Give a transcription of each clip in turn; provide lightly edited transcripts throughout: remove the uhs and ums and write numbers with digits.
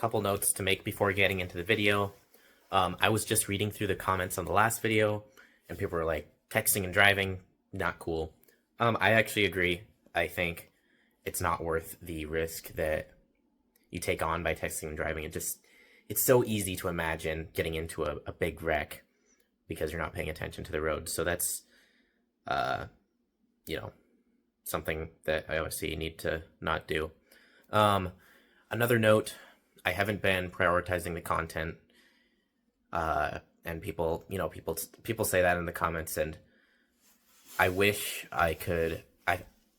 couple notes to make before getting into the video. I was just reading through the comments on the last video, and people were like, texting and driving, not cool. I actually agree. I think it's not worth the risk that you take on by texting and driving. It's so easy to imagine getting into a big wreck because you're not paying attention to the road. So that's, something that I obviously need to not do. Another note, I haven't been prioritizing the content, and people say that in the comments, and I wish I could.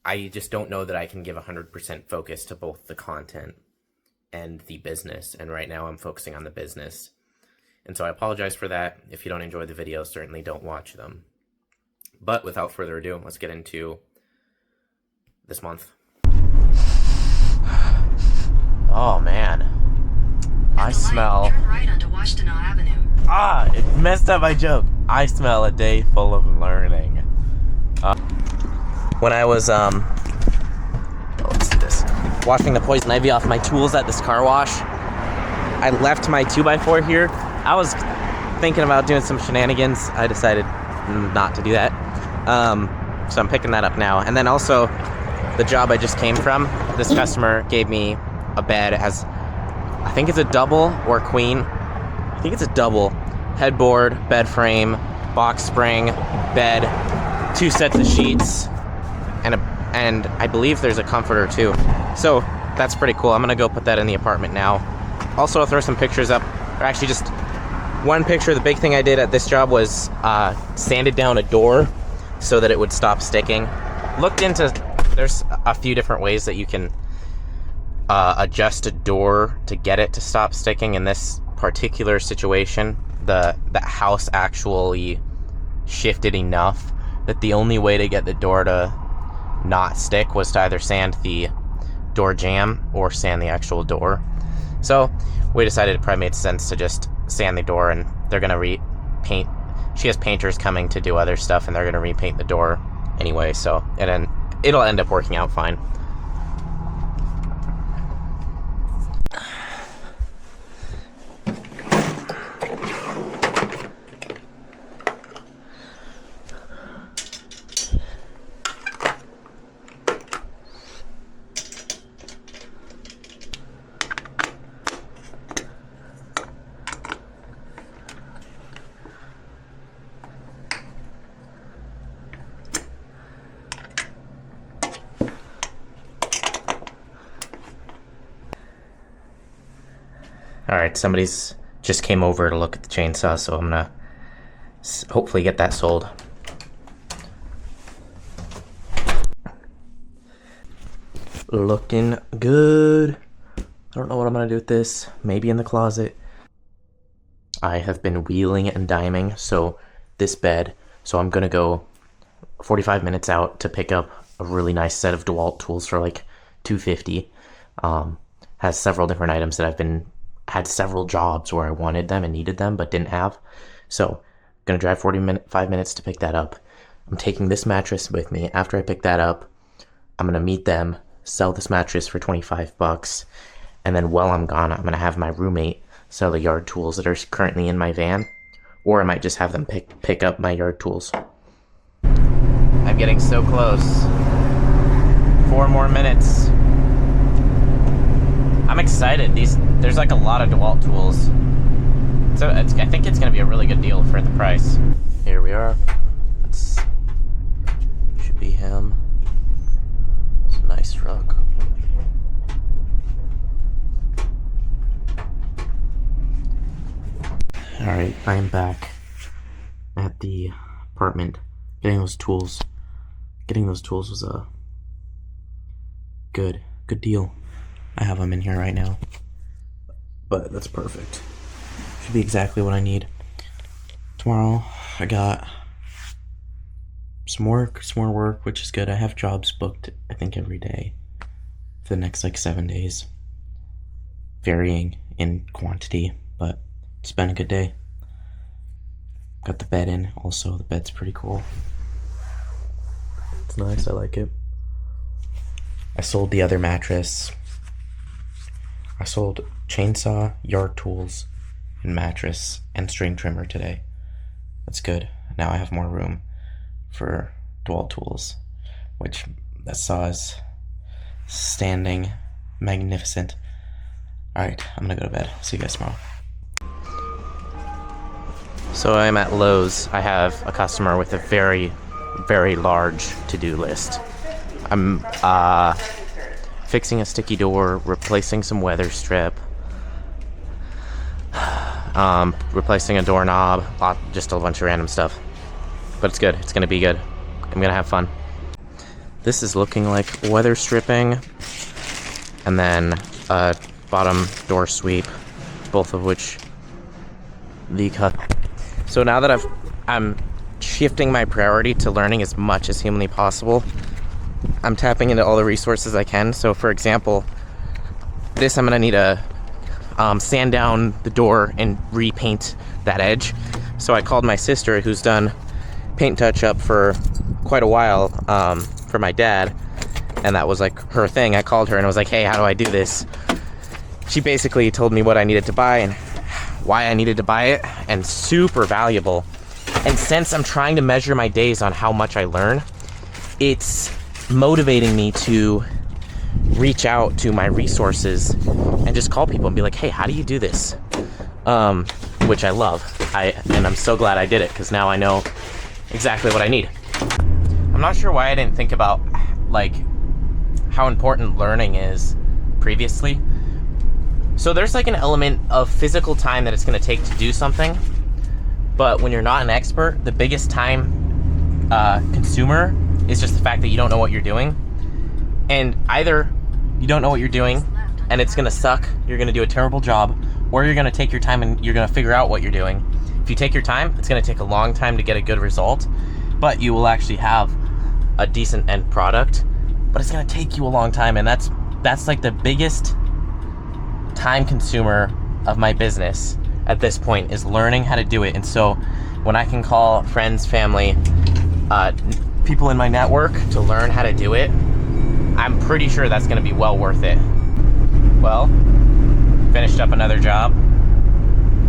I just don't know that I can give 100% focus to both the content and the business, and right now I'm focusing on the business. And so I apologize for that. If you don't enjoy the videos, certainly don't watch them. But without further ado, let's get into this month. Oh man, I smell. Turn right onto Washtenaw Avenue. It messed up my joke. I smell a day full of learning. When I was let's see this, washing the poison ivy off my tools at this car wash, I left my 2x4 here. I was thinking about doing some shenanigans. I decided not to do that. So I'm picking that up now. And then also, the job I just came from, this customer gave me a bed. It has, I think it's a double or queen. I think it's a double. Headboard, bed frame, box spring, bed, 2 sets of sheets, and I believe there's a comforter too. So that's pretty cool. I'm gonna go put that in the apartment now. Also, I'll throw some pictures up, or actually just one picture. The big thing I did at this job was sanded down a door so that it would stop sticking. Looked into, there's a few different ways that you can adjust a door to get it to stop sticking. In this particular situation, the house actually shifted enough that the only way to get the door to not stick was to either sand the door jamb or sand the actual door. So we decided it probably made sense to just sand the door, and they're gonna repaint. She has painters coming to do other stuff, and they're gonna repaint the door anyway, so it'll end up working out fine. Alright, somebody's just came over to look at the chainsaw, so I'm gonna hopefully get that sold. Looking good. I don't know what I'm gonna do with this. Maybe in the closet. I have been wheeling and diming, so this bed, so I'm gonna go 45 minutes out to pick up a really nice set of DeWalt tools for like $250. Has several different items that had several jobs where I wanted them and needed them but didn't have. So I'm gonna drive 45 minutes to pick that up. I'm taking this mattress with me. After I pick that up, I'm gonna meet them, sell this mattress for $25, and then while I'm gone, I'm gonna have my roommate sell the yard tools that are currently in my van, or I might just have them pick up my yard tools. I'm getting so close. 4 more minutes. I'm excited. There's like a lot of DeWalt tools, so I think it's gonna be a really good deal for the price. Here we are. Should be him. It's a nice truck. All right, I'm back at the apartment. Getting those tools was a good deal. I have them in here right now, but that's perfect. Should be exactly what I need. Tomorrow I got some more work, which is good. I have jobs booked, I think, every day for the next like 7 days, varying in quantity, but it's been a good day. Got the bed in also. The bed's pretty cool. It's nice, I like it. I sold the other mattress. I sold chainsaw, yard tools, and mattress and string trimmer today. That's good. Now I have more room for dual tools, which that saw is standing magnificent. Alright, I'm gonna go to bed. See you guys tomorrow. So I'm at Lowe's. I have a customer with a very, very large to-do list. I'm fixing a sticky door, replacing some weather strip, replacing a doorknob, just a bunch of random stuff. But it's good. It's gonna be good. I'm gonna have fun. This is looking like weather stripping, and then a bottom door sweep, both of which the cut. So now that I'm shifting my priority to learning as much as humanly possible, I'm tapping into all the resources I can. So for example, this I'm gonna need to sand down the door and repaint that edge. So I called my sister, who's done paint touch up for quite a while for my dad, and that was like her thing. I called her and I was like, hey, how do I do this? She basically told me what I needed to buy and why I needed to buy it, and super valuable. And since I'm trying to measure my days on how much I learn, it's motivating me to reach out to my resources and just call people and be like, hey, how do you do this? Which I love. And I'm so glad I did it, because now I know exactly what I need. I'm not sure why I didn't think about like how important learning is previously. So there's like an element of physical time that it's going to take to do something, but when you're not an expert, the biggest time consumer is just the fact that you don't know what you're doing. And either you don't know what you're doing and it's going to suck, you're going to do a terrible job, or you're going to take your time and you're going to figure out what you're doing. If you take your time, it's going to take a long time to get a good result, but you will actually have a decent end product, but it's going to take you a long time. And that's like the biggest time consumer of my business at this point, is learning how to do it. And so when I can call friends, family, people in my network to learn how to do it, I'm pretty sure that's going to be well worth it. Well, finished up another job.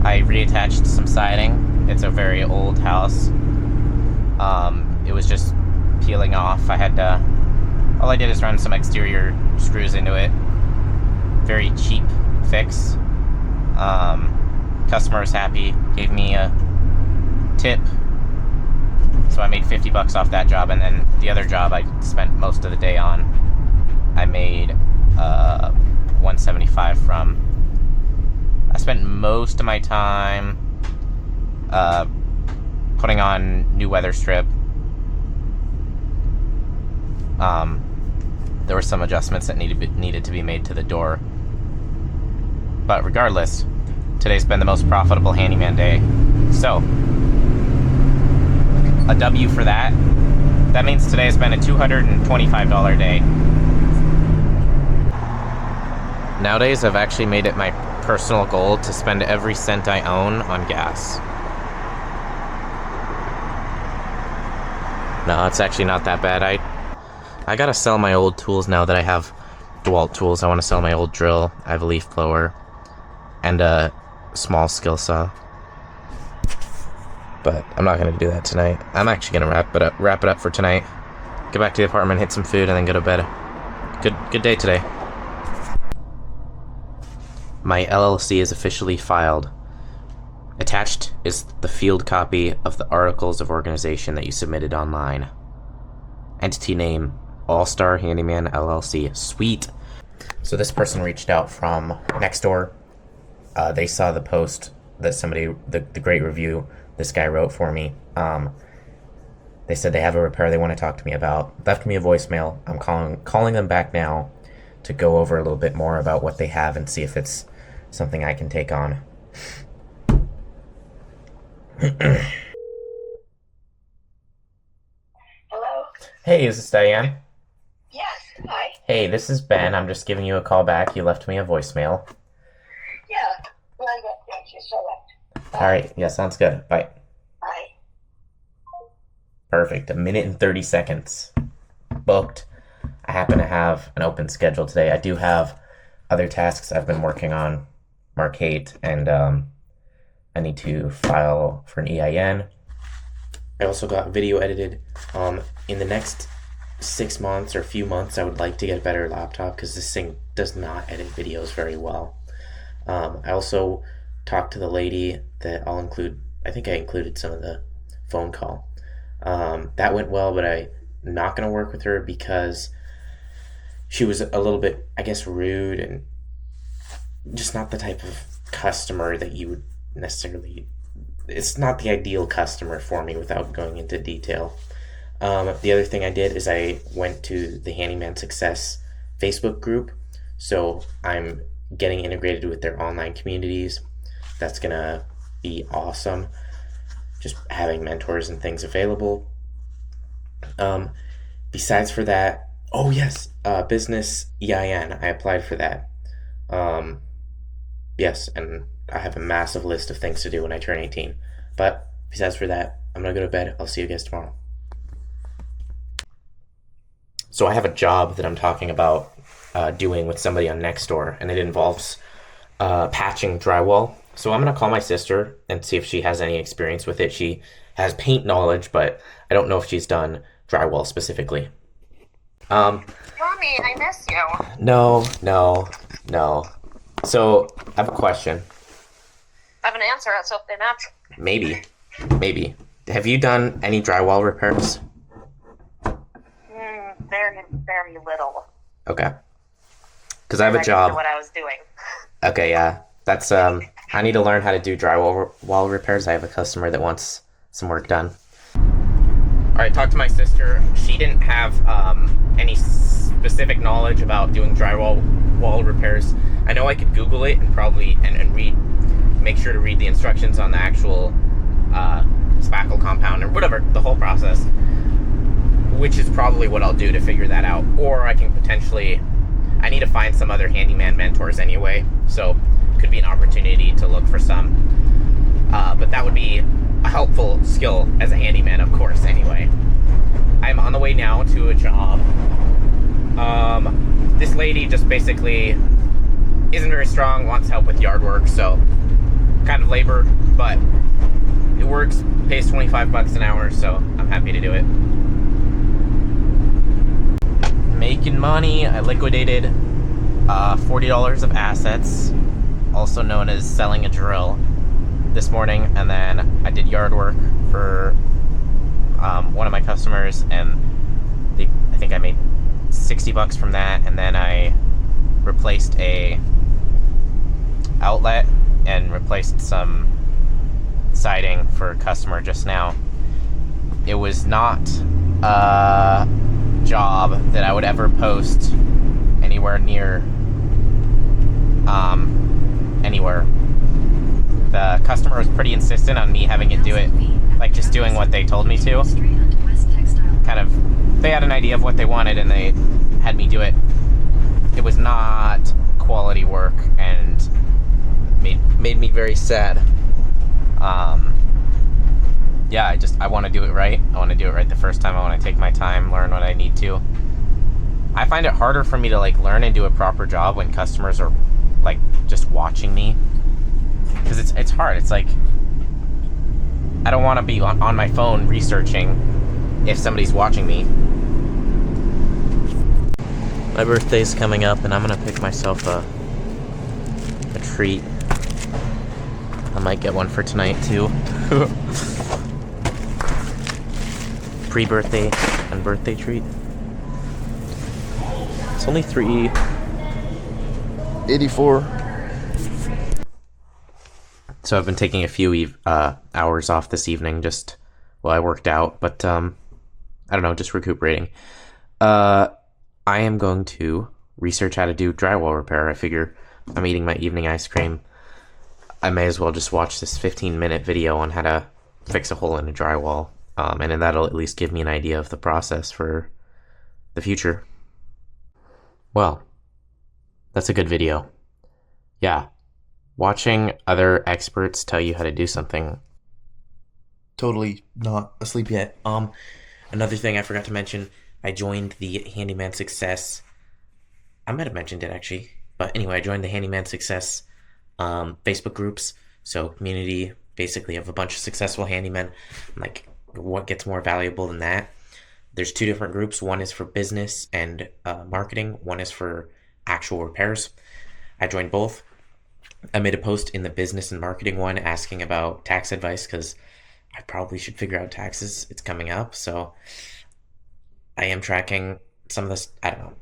I reattached some siding. It's a very old house. It was just peeling off. All I did is run some exterior screws into it. Very cheap fix. Customer was happy, gave me a tip, so I made $50 off that job. And then the other job I spent most of the day on, I made $175 from. I spent most of my time putting on new weather strip. There were some adjustments that needed to be made to the door. But regardless, today's been the most profitable handyman day. So, a W for that. That means today has been a $225 day. Nowadays, I've actually made it my personal goal to spend every cent I own on gas. No, it's actually not that bad. I gotta sell my old tools now that I have DeWalt tools. I want to sell my old drill. I have a leaf blower and a small skill saw. But I'm not gonna do that tonight. I'm actually gonna wrap it up for tonight. Get back to the apartment, hit some food, and then go to bed. Good day today. My LLC is officially filed. Attached is the field copy of the articles of organization that you submitted online. Entity name, All Star Handyman LLC. Sweet. So this person reached out from next door. They saw the post that the great review this guy wrote for me. They said they have a repair they want to talk to me about. Left me a voicemail. I'm calling them back now to go over a little bit more about what they have and see if it's something I can take on. Hello? Hey, is this Diane? Yes, hi. Hey, this is Ben. I'm just giving you a call back. You left me a voicemail. Yeah, well, I got you select. All right. Yeah, sounds good. Bye. Bye. Perfect. 1 minute and 30 seconds. Booked. I happen to have an open schedule today. I do have other tasks I've been working on, Mark 8, and I need to file for an EIN. I also got video edited. In the next 6 months or a few months, I would like to get a better laptop because this thing does not edit videos very well. I also talked to the lady that I'll include. I think I included some of the phone call. That went well, but I'm not going to work with her because she was a little bit, I guess, rude and just not the type of customer that you would necessarily. It's not the ideal customer for me without going into detail. The other thing I did is I went to the Handyman Success Facebook group. So I'm getting integrated with their online communities. That's going to be awesome. Just having mentors and things available. Besides for that, oh yes, business EIN. I applied for that. Yes, and I have a massive list of things to do when I turn 18. But besides for that, I'm going to go to bed. I'll see you guys tomorrow. So I have a job that I'm talking about doing with somebody on Nextdoor, and it involves patching drywall. So I'm going to call my sister and see if she has any experience with it. She has paint knowledge, but I don't know if she's done drywall specifically. Mommy, I miss you. No. So I have a question. I have an answer. Let's hope they match. Maybe. Have you done any drywall repairs? Very, very little. Okay. Because I have a job. What I was doing. Okay, yeah. That's I need to learn how to do drywall repairs. I have a customer that wants some work done. All right, talked to my sister. She didn't have any specific knowledge about doing drywall repairs. I know I could Google it and probably and make sure to read the instructions on the actual spackle compound or whatever, the whole process, which is probably what I'll do to figure that out. Or I can potentially, I need to find some other handyman mentors anyway, so could be an opportunity to look for some. But that would be a helpful skill as a handyman, of course, anyway. I'm on the way now to a job. This lady just basically isn't very strong, wants help with yard work, so kind of labor, but it works, pays $25 an hour, so I'm happy to do it. Making money. I liquidated $40 of assets, also known as selling a drill, this morning, and then I did yard work for one of my customers, and I think I made $60 from that, and then I replaced a outlet and replaced some siding for a customer just now. It was not a job that I would ever post anywhere near anywhere. The customer was pretty insistent on me having it do it, like just doing what they told me to. Kind of, they had an idea of what they wanted and they had me do it. It was not quality work and made me very sad. Yeah, I want to do it right. I want to do it right the first time. I want to take my time, learn what I need to. I find it harder for me to like learn and do a proper job when customers are like just watching me, because it's hard. It's like I don't want to be on my phone researching if somebody's watching me. My birthday's coming up and I'm gonna pick myself a treat. I might get one for tonight too. Pre-birthday and birthday treat. It's only $3.84. So I've been taking a few hours off this evening, just while I worked out, but I don't know, just recuperating. I am going to research how to do drywall repair. I figure I'm eating my evening ice cream. I may as well just watch this 15-minute video on how to fix a hole in a drywall, and then that'll at least give me an idea of the process for the future. Well, that's a good video. Yeah, watching other experts tell you how to do something. Totally not asleep yet. Another thing I forgot to mention, I joined the Handyman Success. I might have mentioned it actually. But anyway, I joined the Handyman Success Facebook groups. So community, basically of a bunch of successful handymen. Like, what gets more valuable than that? There's 2 different groups. One is for business and marketing. One is for actual repairs. I joined both. I made a post in the business and marketing one asking about tax advice because I probably should figure out taxes. It's coming up. So I am tracking some of this. I don't know.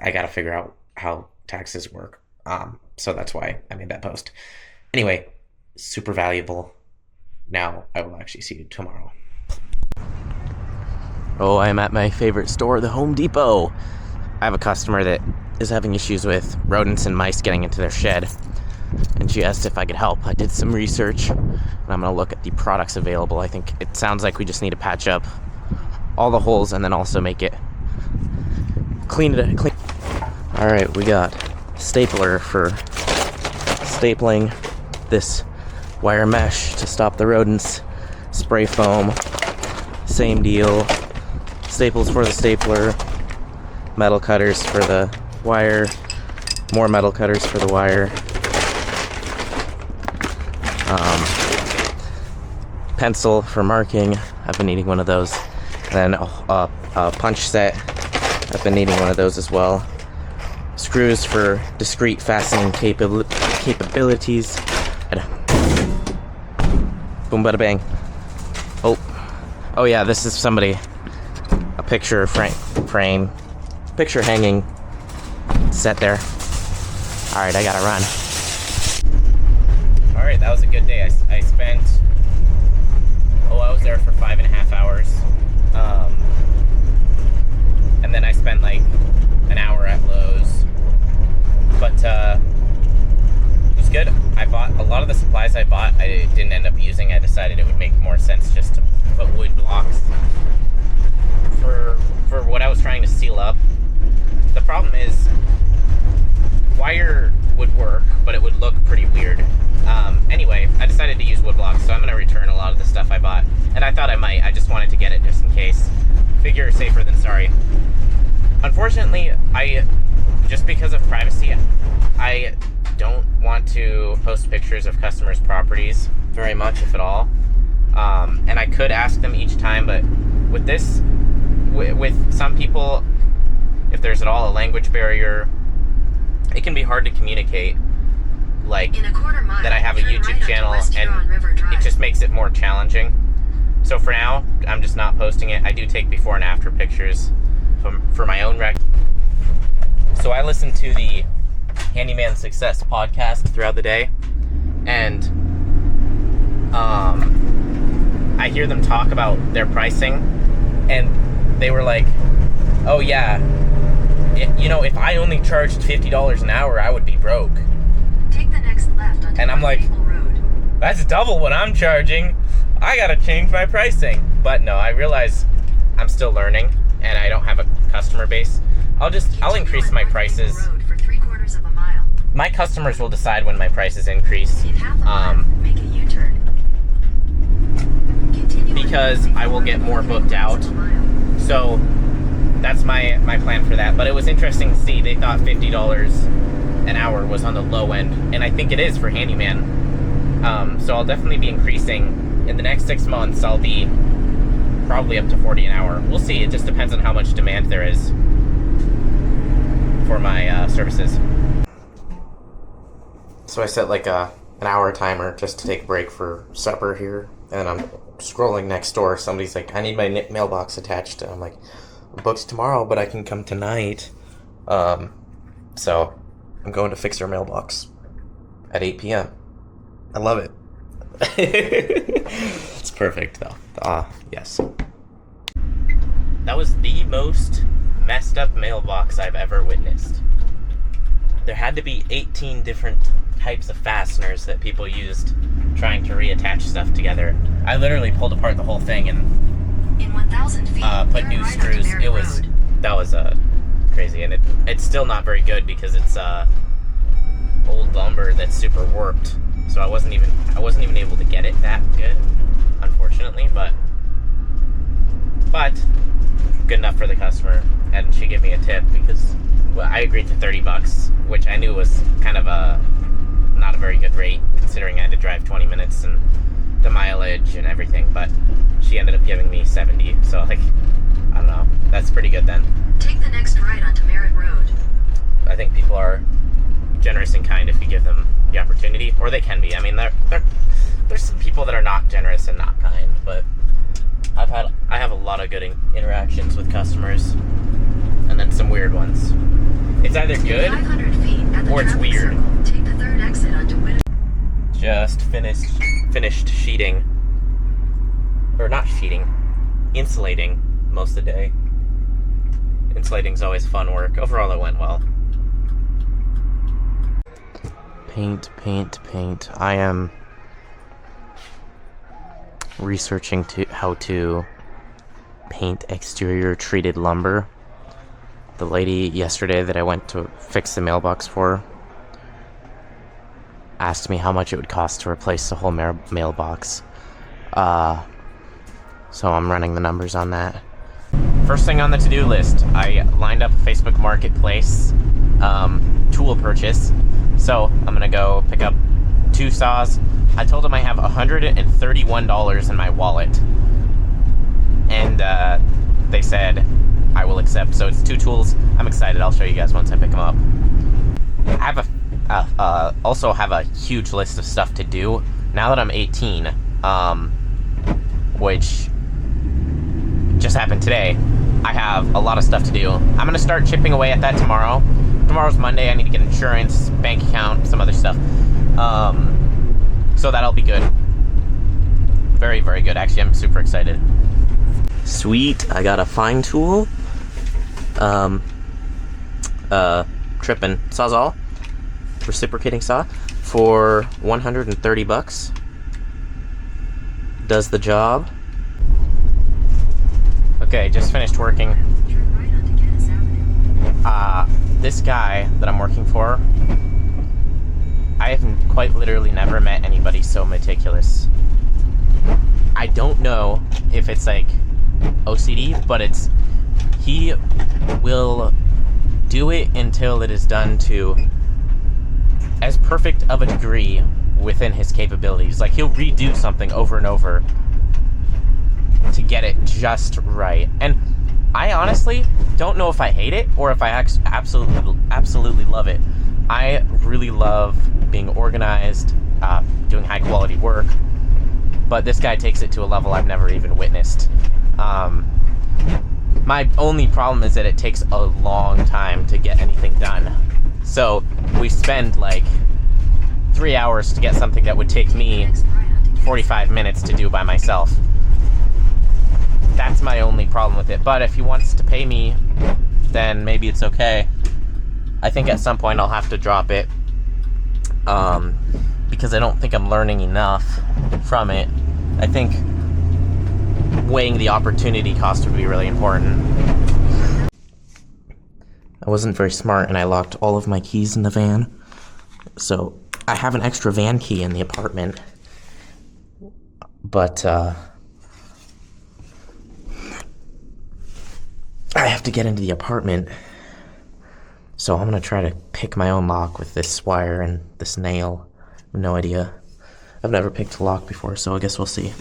I got to figure out how taxes work. So that's why I made that post. Anyway, super valuable. Now I will actually see you tomorrow. Oh, I'm at my favorite store, the Home Depot. I have a customer that is having issues with rodents and mice getting into their shed, and she asked if I could help. I did some research, and I'm going to look at the products available. I think it sounds like we just need to patch up all the holes and then also make it clean. All right, we got stapler for stapling this wire mesh to stop the rodents, spray foam, same deal, staples for the stapler, metal cutters for the wire, more metal cutters for the wire, pencil for marking. I've been needing one of those. Then a punch set. I've been needing one of those as well. Screws for discrete fastening capabilities. Boom, bada bang. Oh yeah, this is somebody. A picture frame. Picture hanging set there. All right, I gotta run. All right, that was a good day. I spent, I was there for 5.5 hours. And then I spent like an hour at Lowe's. But it was good. I bought a lot of the supplies I didn't end up using. I decided it would make more sense just to put wood blocks for what I was trying to seal up. The problem is wire would work, but it would look pretty weird. Anyway, I decided to use wood blocks, so I'm going to return a lot of the stuff I bought. And I thought I might. I just wanted to get it just in case. Figure safer than sorry. Unfortunately, just because of privacy, I don't want to post pictures of customers' properties very much, if at all. And I could ask them each time, but with this, with some people, if there's at all a language barrier, it can be hard to communicate. Like, that I have a YouTube channel, and it just makes it more challenging. So for now, I'm just not posting it. I do take before and after pictures for my own record. So I listen to the Handyman Success podcast throughout the day, and I hear them talk about their pricing, and they were like, oh yeah, if I only charged $50 an hour, I would be broke. Take the next left onto And I'm like, Road. that's double what I'm charging. I gotta change my pricing. But no, I realize I'm still learning and I don't have a customer base. I'll increase my prices. Road for 3/4 of a mile. My customers will decide when my prices increase. In half a mile, make a U-turn. Continue Because I will get more booked out. So that's my plan for that. But it was interesting to see they thought $50 an hour was on the low end, and I think it is for handyman. So I'll definitely be increasing. In the next 6 months, I'll be probably up to $40 an hour. We'll see. It just depends on how much demand there is for my services. So I set like an hour timer just to take a break for supper here, and I'm scrolling next door. Somebody's like, I need my mailbox attached. And I'm like, I'm booked tomorrow, but I can come tonight. So I'm going to fix their mailbox at 8 p.m. I love it. It's perfect, though. Yes. That was the most messed up mailbox I've ever witnessed. There had to be 18 different types of fasteners that people used trying to reattach stuff together. I literally pulled apart the whole thing and in 1,000 feet, put new right screws. That was crazy, and it's still not very good because it's old lumber that's super warped. So I wasn't even able to get it that good, unfortunately, but good enough for the customer, and she gave me a tip because I agreed to $30 which I knew was kind of not a very good rate considering I had to drive 20 minutes and the mileage and everything, but she ended up giving me 70, so like, I don't know, that's pretty good then. Take the next right onto Merritt Road. I think people are generous and kind if you give them the opportunity, or they can be. I mean, there's some people that are not generous and not kind, but I have a lot of good interactions with customers, and then some weird ones. It's either good 500 feet at the or it's traffic weird. circle. Take the third exit onto Whittaker. Just finished sheeting, or not sheeting, insulating most of the day. Insulating's always fun work. Overall, it went well. Paint. I am researching how to paint exterior treated lumber. The lady yesterday that I went to fix the mailbox for asked me how much it would cost to replace the whole mailbox. So I'm running the numbers on that. First thing on the to-do list, I lined up a Facebook Marketplace tool purchase. So I'm gonna go pick up 2 saws. I told them I have $131 in my wallet. And they said I will accept. So it's 2 tools. I'm excited. I'll show you guys once I pick them up. I have also have a huge list of stuff to do now that I'm 18, which just happened today. I have a lot of stuff to do. I'm gonna start chipping away at that tomorrow. Tomorrow's Monday. I need to get insurance, bank account, some other stuff. So that'll be good. Very, very good. Actually, I'm super excited. Sweet. I got a fine tool. Trippin' Sawzall. Reciprocating saw for $130. Does the job. Okay, just finished working. Turn right onto Guinness Avenue. This guy that I'm working for, I have quite literally never met anybody so meticulous. I don't know if it's like OCD, but he will do it until it is done to as perfect of a degree within his capabilities. Like, he'll redo something over and over to get it just right. And I honestly don't know if I hate it or if I absolutely love it. I really love being organized, doing high quality work, but this guy takes it to a level I've never even witnessed. My only problem is that it takes a long time to get anything done. So we spend like 3 hours to get something that would take me Next right onto Guinness 45 minutes to do by myself. That's my only problem with it. But if he wants to pay me, then maybe it's okay. I think at some point I'll have to drop it, because I don't think I'm learning enough from it. I think weighing the opportunity cost would be really important. I wasn't very smart and I locked all of my keys in the van. So I have an extra van key in the apartment, but I have to get into the apartment. So I'm gonna try to pick my own lock with this wire and this nail. I have no idea. I've never picked a lock before, so I guess we'll see.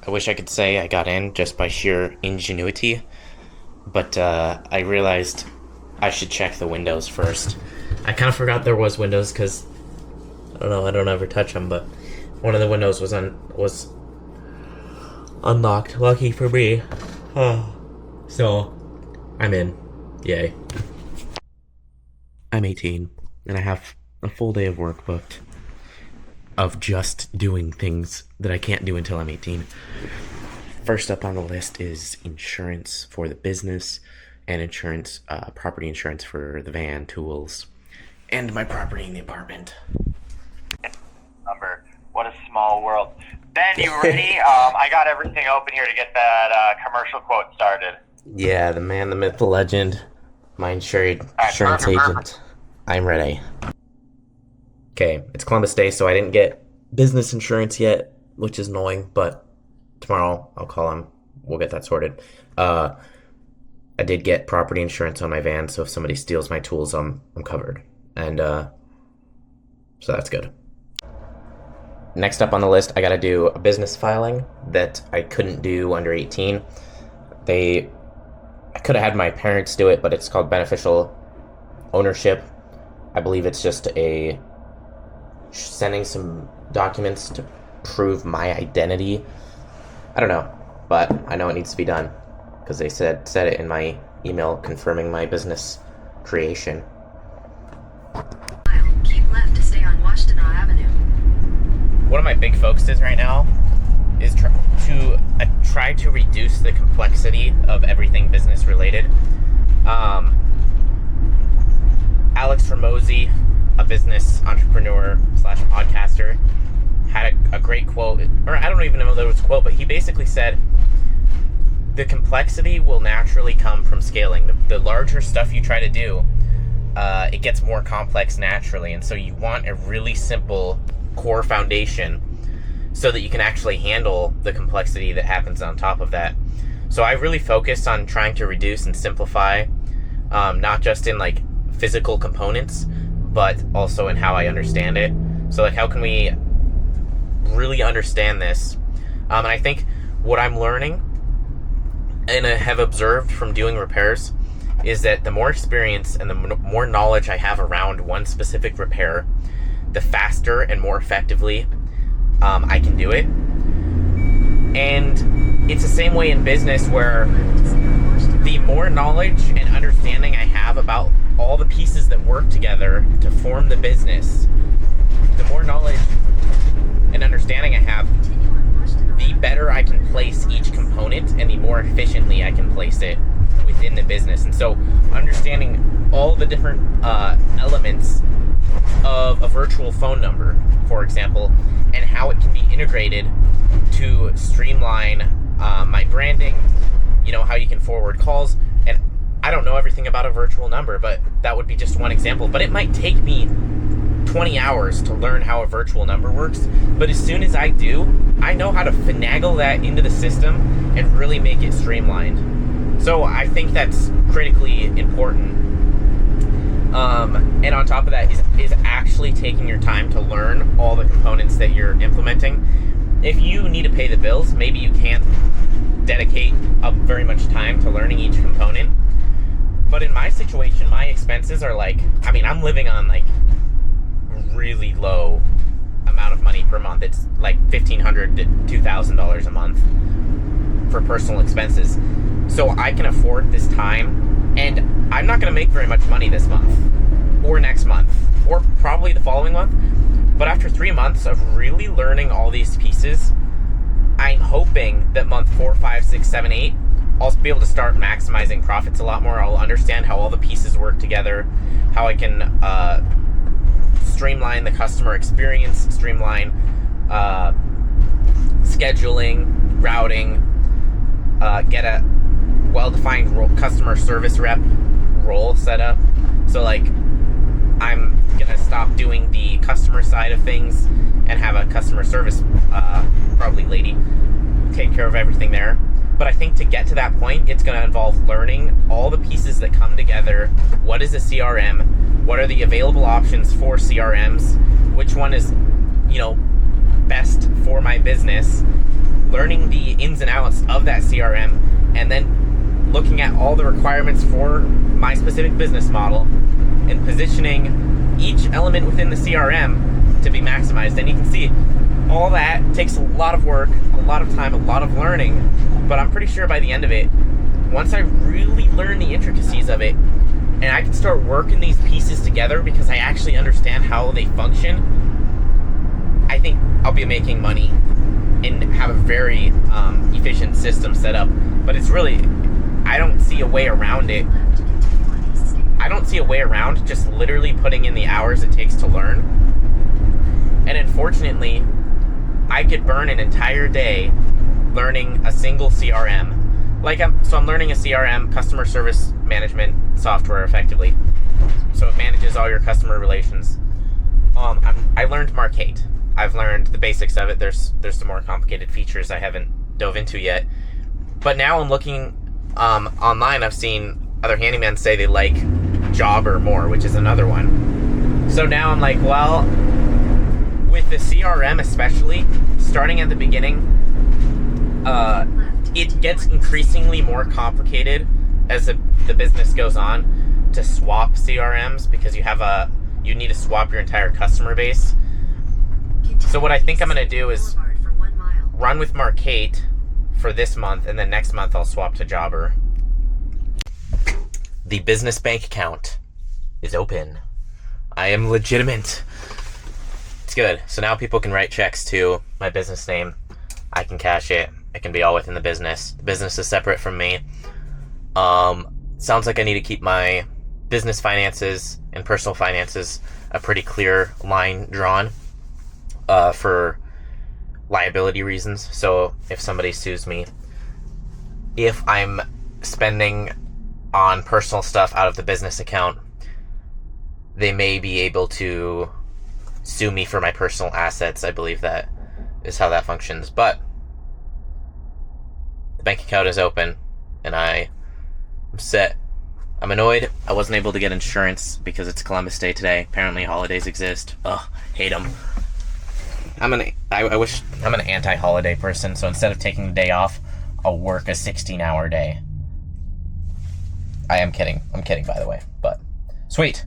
I wish I could say I got in just by sheer ingenuity, but I realized I should check the windows first. I kind of forgot there was windows because, I don't know, I don't ever touch them, but one of the windows was unlocked. Lucky for me. So, I'm in. Yay. I'm 18, and I have a full day of work booked of just doing things that I can't do until I'm 18. First up on the list is insurance for the business and insurance, property insurance for the van, tools, and my property in the apartment. Number. What a small world. Ben, you ready? I got everything open here to get that commercial quote started. Yeah, the man, the myth, the legend, my insurance agent. I'm ready. Okay, it's Columbus Day, so I didn't get business insurance yet, which is annoying, but tomorrow I'll call him. We'll get that sorted. I did get property insurance on my van, so if somebody steals my tools, I'm covered. And so that's good. Next up on the list, I got to do a business filing that I couldn't do under 18. I could have had my parents do it, but it's called beneficial ownership. I believe it's just sending some documents to prove my identity. I don't know, but I know it needs to be done because they said it in my email confirming my business creation. Keep left to stay on Washtenaw Avenue. One of my big focuses right now is try to reduce the complexity of everything business related. Alex Ramosi, a business entrepreneur / podcaster, had a great quote, or I don't even know if there was a quote, but he basically said, the complexity will naturally come from scaling. The larger stuff you try to do, it gets more complex naturally, and so you want a really simple core foundation so that you can actually handle the complexity that happens on top of that. So I really focused on trying to reduce and simplify, not just in like physical components, but also in how I understand it. So like, how can we really understand this? And I think what I'm learning and I have observed from doing repairs is that the more experience and the more knowledge I have around one specific repair, the faster and more effectively I can do it. And it's the same way in business, where the more knowledge and understanding I have about all the pieces that work together to form the business, the more knowledge and understanding I have, the better I can place each component and the more efficiently I can place it within the business. And so understanding all the different elements of a virtual phone number, for example, and how it can be integrated to streamline my branding, how you can forward calls. And I don't know everything about a virtual number, but that would be just one example. But it might take me 20 hours to learn how a virtual number works, but as soon as I do, I know how to finagle that into the system and really make it streamlined. So I think that's critically important. And on top of that is actually taking your time to learn all the components that you're implementing. If you need to pay the bills, maybe you can't dedicate up very much time to learning each component. But in my situation, my expenses are I'm living on really low amount of money per month. It's like $1,500 to $2,000 a month for personal expenses. So I can afford this time, and I'm not going to make very much money this month or next month or probably the following month. But after 3 months of really learning all these pieces, I'm hoping that month 4, 5, 6, 7, 8, I'll be able to start maximizing profits a lot more. I'll understand how all the pieces work together, how I can streamline the customer experience, streamline scheduling, routing, get a well-defined customer service rep role set up. So I'm gonna stop doing the customer side of things and have a customer service probably lady take care of everything there. But I think to get to that point, it's going to involve learning all the pieces that come together. What is a CRM? What are the available options for CRMs? Which one is, best for my business? Learning the ins and outs of that CRM, and then looking at all the requirements for my specific business model and positioning each element within the CRM to be maximized. And you can see all that takes a lot of work, a lot of time, a lot of learning. But I'm pretty sure by the end of it, once I really learn the intricacies of it, and I can start working these pieces together because I actually understand how they function, I think I'll be making money and have a very efficient system set up. But it's really, I don't see a way around it. I don't see a way around just literally putting in the hours it takes to learn. And unfortunately, I could burn an entire day learning a single CRM. I'm learning a CRM, customer service management software, effectively. So it manages all your customer relations. I learned Markate. I've learned the basics of it. There's some more complicated features I haven't dove into yet. But now I'm looking online I've seen other handymen say they like Jobber more, which is another one. So now I'm like, well, with the CRM especially, starting at the beginning, it gets increasingly more complicated as the business goes on to swap CRMs, because you need to swap your entire customer base. So what I think I'm going to do is run with Marcate for this month, and then next month I'll swap to Jobber. The business bank account is open. I am legitimate. It's good. So now people can write checks to my business name. I can cash it. It can be all within the business. The business is separate from me. Sounds like I need to keep my business finances and personal finances a pretty clear line drawn for liability reasons. So if somebody sues me, if I'm spending on personal stuff out of the business account, they may be able to sue me for my personal assets. I believe that is how that functions. But the bank account is open, and I'm set. I'm annoyed I wasn't able to get insurance because it's Columbus Day today. Apparently holidays exist. Ugh, hate them. I'm an anti-holiday person, so instead of taking the day off, I'll work a 16-hour day. I am kidding. I'm kidding, by the way. But sweet.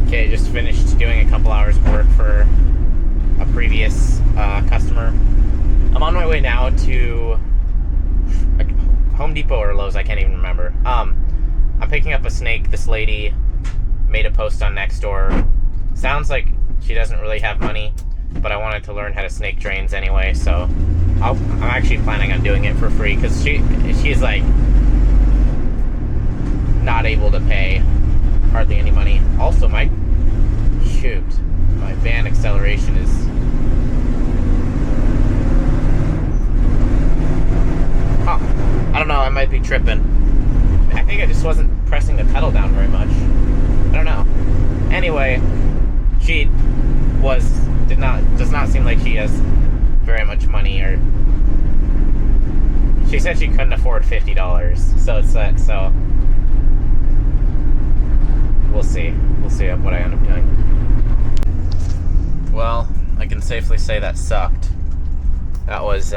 Okay, just finished doing a couple hours of work for a previous customer. I'm on my way now to Home Depot or Lowe's, I can't even remember. I'm picking up a snake. This lady made a post on Nextdoor. Sounds like she doesn't really have money, but I wanted to learn how to snake drains anyway, so I'm actually planning on doing it for free, because she's like not able to pay hardly any money. Also, my van acceleration is I don't know, I might be tripping. I think I just wasn't pressing the pedal down very much. I don't know. Anyway, she does not seem like she has very much money, or she said she couldn't afford $50. So we'll see what I end up doing. Well, I can safely say that sucked. That was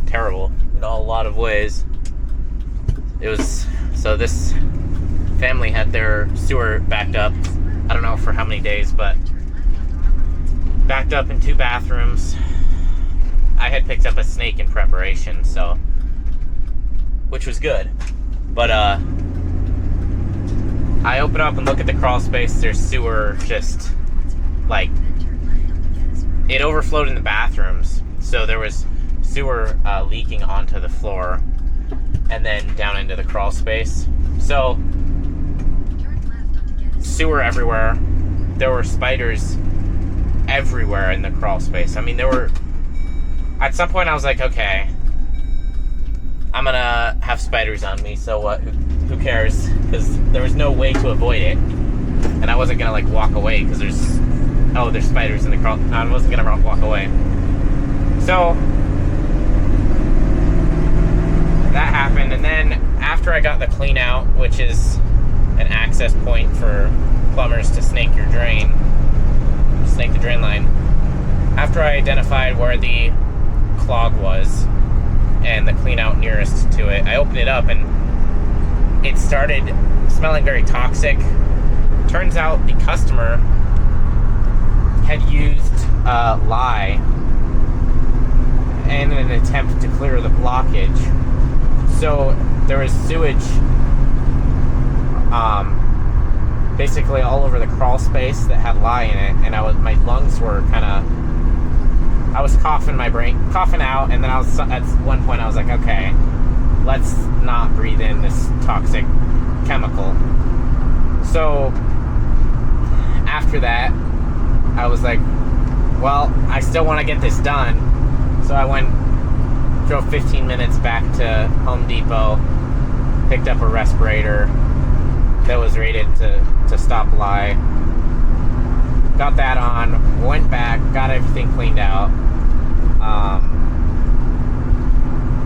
terrible in a lot of ways. So this family had their sewer backed up, I don't know for how many days, but backed up in 2 bathrooms. I had picked up a snake in preparation, which was good. But I open up and look at the crawl space. There's sewer just like it overflowed in the bathrooms, so there was sewer leaking onto the floor and then down into the crawl space. So sewer everywhere. There were spiders everywhere in the crawl space. I mean, at some point I was like, okay, I'm gonna have spiders on me, so what, who cares, because there was no way to avoid it, and I wasn't gonna like walk away because there's spiders in the crawl. I wasn't gonna walk away. So that happened, and then after I got the clean out, which is an access point for plumbers to snake the drain line, after I identified where the clog was and the clean out nearest to it, I opened it up and it started smelling very toxic. Turns out the customer had used lye in an attempt to clear the blockage. So there was sewage basically all over the crawl space that had lye in it, and my lungs were I was coughing out, and then at one point I was like, okay, let's not breathe in this toxic chemical. So after that, I was like, well, I still want to get this done. So I drove 15 minutes back to Home Depot, picked up a respirator that was rated to stop lye, got that on, went back, got everything cleaned out,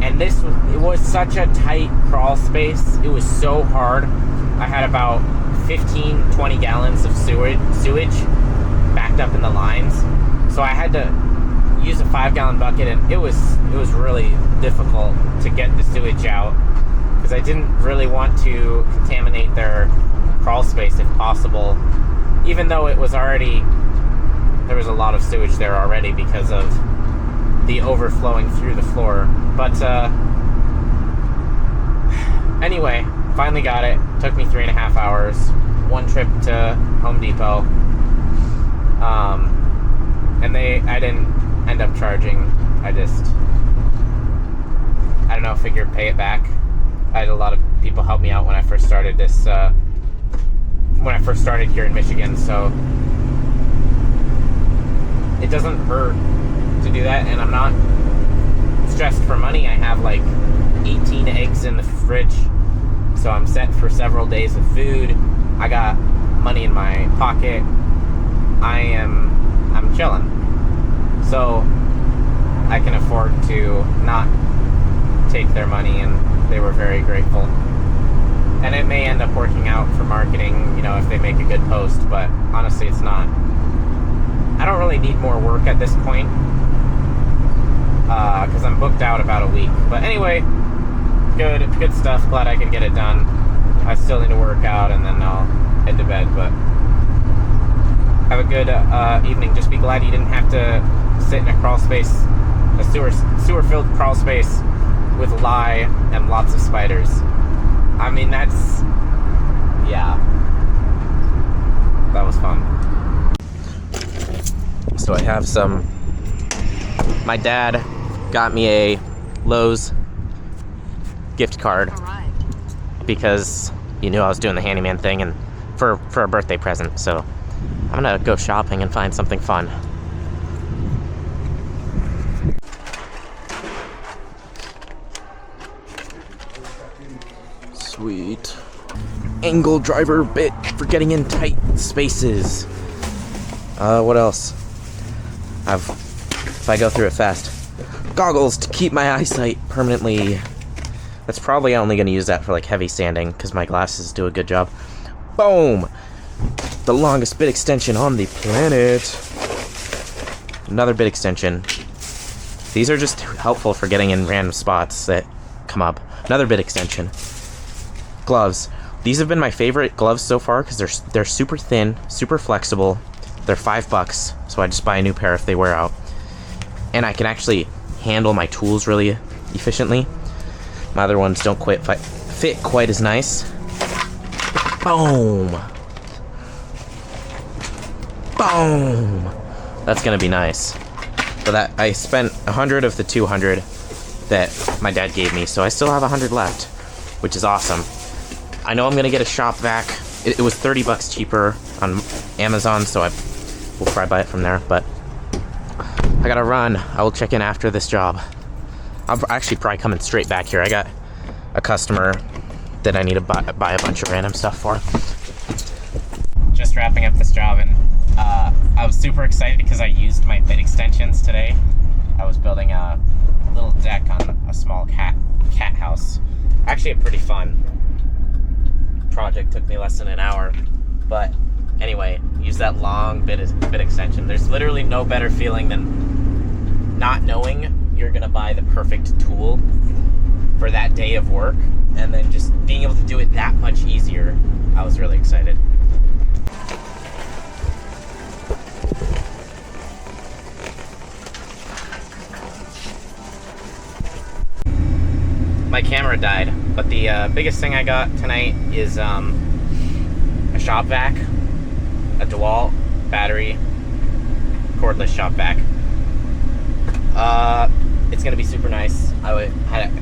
And it was such a tight crawl space. It was so hard. I had about 15, 20 gallons of sewage backed up in the lines. So I had to use a 5-gallon bucket, and it was really difficult to get the sewage out because I didn't really want to contaminate their crawl space if possible, even though there was a lot of sewage there already because of the overflowing through the floor. But anyway, finally got it. Took me 3.5 hours. One trip to Home Depot. And I didn't end up charging. I don't know, figured pay it back. I had a lot of people help me out when I first started here in Michigan, so it doesn't hurt to do that, and I'm not stressed for money. I have like 18 eggs in the fridge, so I'm set for several days of food. I got money in my pocket. I'm chilling, so I can afford to not take their money, and they were very grateful. And it may end up working out for marketing, if they make a good post, but honestly, it's not. I don't really need more work at this point, because I'm booked out about a week. But anyway, good stuff. Glad I could get it done. I still need to work out, and then I'll head to bed, but have a good evening. Just be glad you didn't have to sit in a crawl space, a sewer-filled crawl space with lye and lots of spiders. I mean, that was fun. So I have my dad got me a Lowe's gift card because he knew I was doing the handyman thing, and for a birthday present. So I'm gonna go shopping and find something fun. Sweet. Angle driver bit for getting in tight spaces. What else? If I go through it fast, goggles to keep my eyesight permanently. That's probably only going to use that for like heavy sanding because my glasses do a good job. Boom! The longest bit extension on the planet. Another bit extension. These are just helpful for getting in random spots that come up. Another bit extension. Gloves. These have been my favorite gloves so far because they're super thin, super flexible. They're $5, so I just buy a new pair if they wear out. And I can actually handle my tools really efficiently. My other ones don't quite fit quite as nice. Boom! Boom! That's gonna be nice. So that I spent 100 of the 200 that my dad gave me, so I still have 100 left, which is awesome. I know I'm gonna get a shop vac. It was $30 cheaper on Amazon, so we'll probably buy it from there, but I gotta run. I will check in after this job. I'm actually probably coming straight back here. I got a customer that I need to buy a bunch of random stuff for. Just wrapping up this job, and I was super excited because I used my bit extensions today. I was building a little deck on a small cat house. Actually a pretty fun project, took me less than an hour, but anyway, use that long bit extension. There's literally no better feeling than not knowing you're gonna buy the perfect tool for that day of work, and then just being able to do it that much easier. I was really excited. My camera died, but the biggest thing I got tonight is a shop vac, a DeWalt battery, cordless shop vac. It's gonna be super nice. I had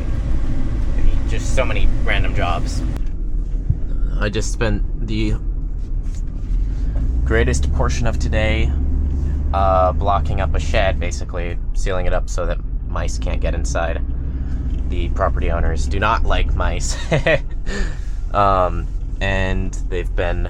just so many random jobs. I just spent the greatest portion of today blocking up a shed, basically sealing it up so that mice can't get inside. The property owners do not like mice. And they've been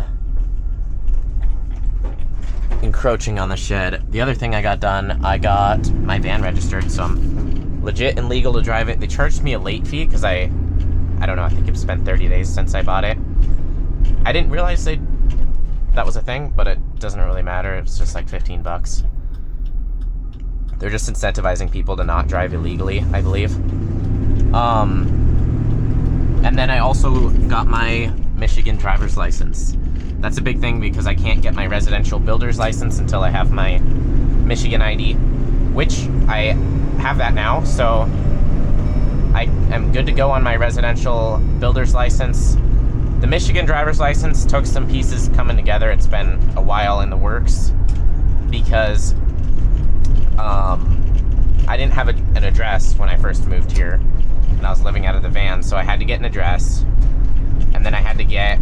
encroaching on the shed. The other thing I got done, I got my van registered, so I'm legit and legal to drive it. They charged me a late fee because I don't know, I think it's been 30 days since I bought it. I didn't realize that was a thing, but it doesn't really matter. It's just like $15. They're just incentivizing people to not drive illegally, I believe. And then I also got my Michigan driver's license. That's a big thing because I can't get my residential builder's license until I have my Michigan ID, which I have that now, so I am good to go on my residential builder's license. The Michigan driver's license took some pieces coming together. It's been a while in the works because I didn't have an address when I first moved here, and I was living out of the van, so I had to get an address, and then I had to get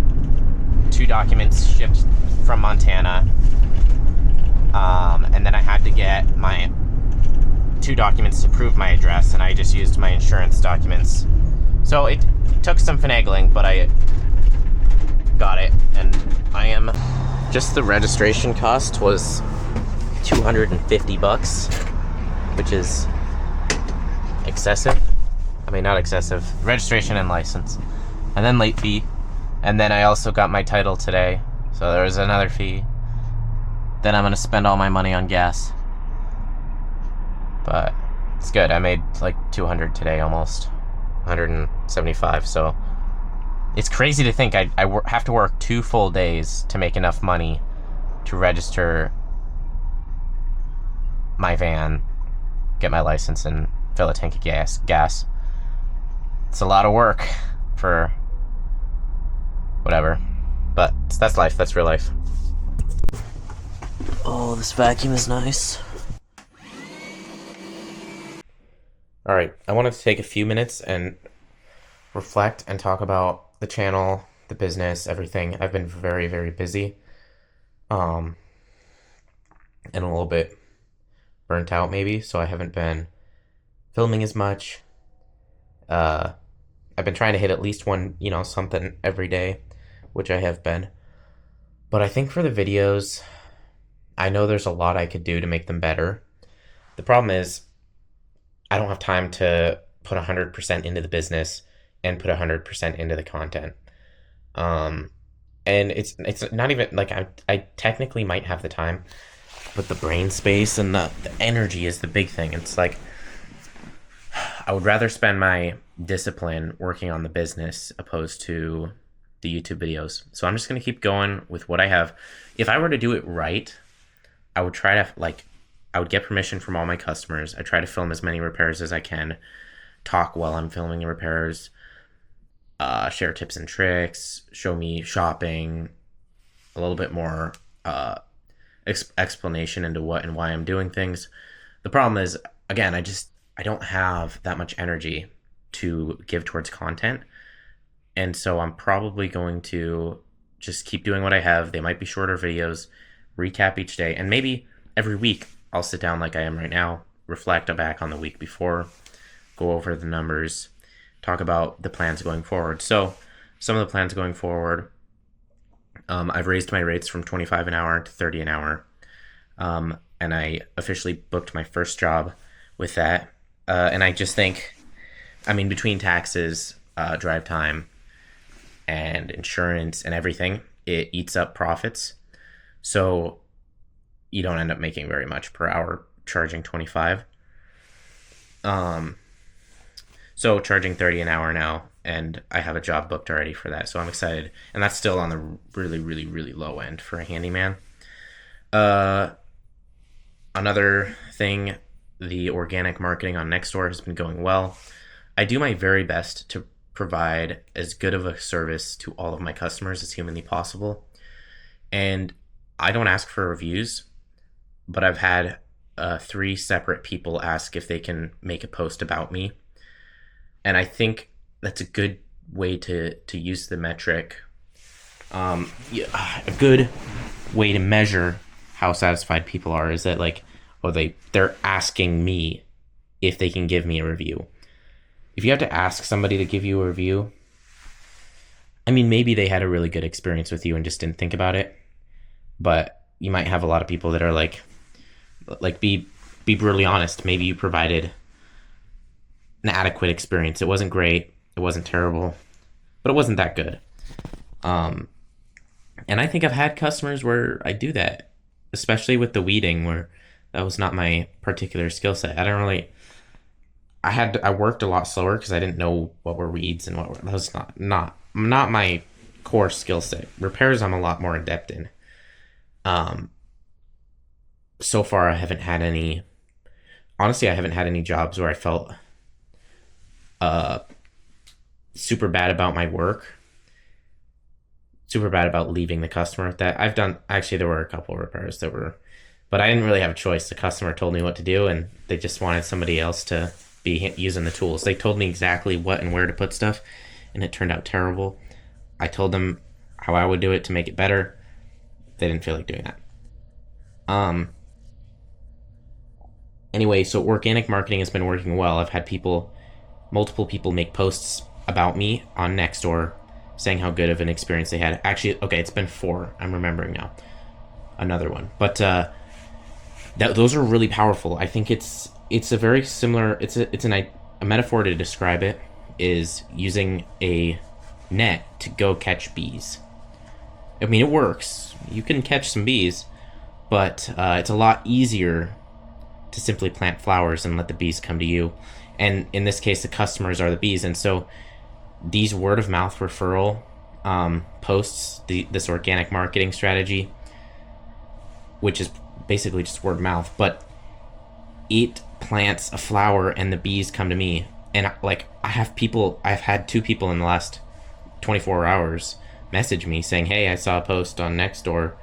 2 documents shipped from Montana, and then I had to get my 2 documents to prove my address, and I just used my insurance documents. So it took some finagling, but I got it, and I am... Just the registration cost was $250, which is excessive. I mean, not excessive. Registration and license. And then late fee. And then I also got my title today, so there was another fee. Then I'm gonna spend all my money on gas. But it's good. I made like 200 today, almost 175. So it's crazy to think I have to work 2 full days to make enough money to register my van, get my license, and fill a tank of gas. It's a lot of work for whatever, but that's life. That's real life. Oh, this vacuum is nice. All right, I wanted to take a few minutes and reflect and talk about the channel, the business, everything. I've been very, very busy, and a little bit burnt out maybe, so I haven't been filming as much. I've been trying to hit at least one, something every day, which I have been. But I think for the videos, I know there's a lot I could do to make them better. The problem is I don't have time to put 100% into the business and put 100% into the content. And it's not even like I technically might have the time, but the brain space and the energy is the big thing. It's like I would rather spend my discipline working on the business opposed to the YouTube videos. So I'm just going to keep going with what I have. If I were to do it right, I would try to I would get permission from all my customers. I try to film as many repairs as I can, talk while I'm filming the repairs, share tips and tricks, show me shopping, a little bit more explanation into what and why I'm doing things. The problem is, again, I don't have that much energy to give towards content. And so I'm probably going to just keep doing what I have. They might be shorter videos, recap each day, and maybe every week I'll sit down like I am right now, reflect back on the week before, go over the numbers, talk about the plans going forward. So some of the plans going forward, I've raised my rates from 25 an hour to 30 an hour. And I officially booked my first job with that. And I just think, between taxes, drive time, and insurance and everything, it eats up profits. So you don't end up making very much per hour charging 25. So charging 30 an hour now, and I have a job booked already for that. So I'm excited. And that's still on the really, really, really low end for a handyman. Another thing, the organic marketing on Nextdoor has been going well. I do my very best to provide as good of a service to all of my customers as humanly possible. And I don't ask for reviews, but I've had 3 separate people ask if they can make a post about me. And I think that's a good way to use the metric. A good way to measure how satisfied people are is that they're asking me if they can give me a review. If you have to ask somebody to give you a review, maybe they had a really good experience with you and just didn't think about it. But you might have a lot of people that are be brutally honest. Maybe you provided an adequate experience. It wasn't great. It wasn't terrible, but it wasn't that good. And I think I've had customers where I do that, especially with the weeding, where that was not my particular skill set. I worked a lot slower because I didn't know what were weeds and that was not my core skill set. Repairs I'm a lot more adept in. So far I haven't had any jobs where I felt super bad about my work, super bad about leaving the customer with that. There were a couple of repairs but I didn't really have a choice. The customer told me what to do, and they just wanted somebody else to be using the tools. They told me exactly what and where to put stuff, and it turned out terrible. I told them how I would do it to make it better. They didn't feel like doing that. Anyway, so organic marketing has been working well. I've had multiple people make posts about me on Nextdoor saying how good of an experience they had. Actually, okay, it's been 4. I'm remembering now. Another one. But those are really powerful. I think it's a very similar, a metaphor to describe it is using a net to go catch bees. I mean, it works. You can catch some bees, but it's a lot easier to simply plant flowers and let the bees come to you. And in this case, the customers are the bees. And so these word of mouth referral posts, this organic marketing strategy, which is basically just word of mouth, but it plants a flower and the bees come to me. And I've had 2 people in the last 24 hours message me saying, hey, I saw a post on Nextdoor.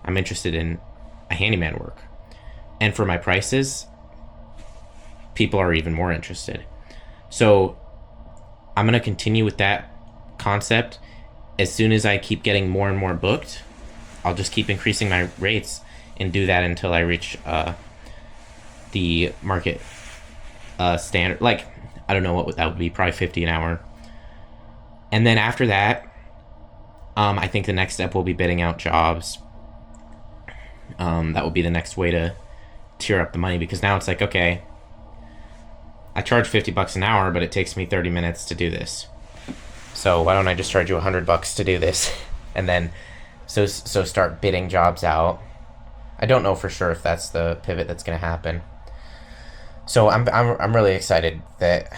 I'm interested in a handyman work. And for my prices, people are even more interested. So I'm going to continue with that concept. As soon as I keep getting more and more booked, I'll just keep increasing my rates and do that until I reach the market standard. Like, I don't know what that would be, probably $50 an hour. And then after that, I think the next step will be bidding out jobs. That will be the next way to tear up the money, because now it's like, okay, I charge $50 an hour, but it takes me 30 minutes to do this. So why don't I just charge you $100 to do this? And then so start bidding jobs out. I don't know for sure if that's the pivot that's going to happen. So I'm really excited that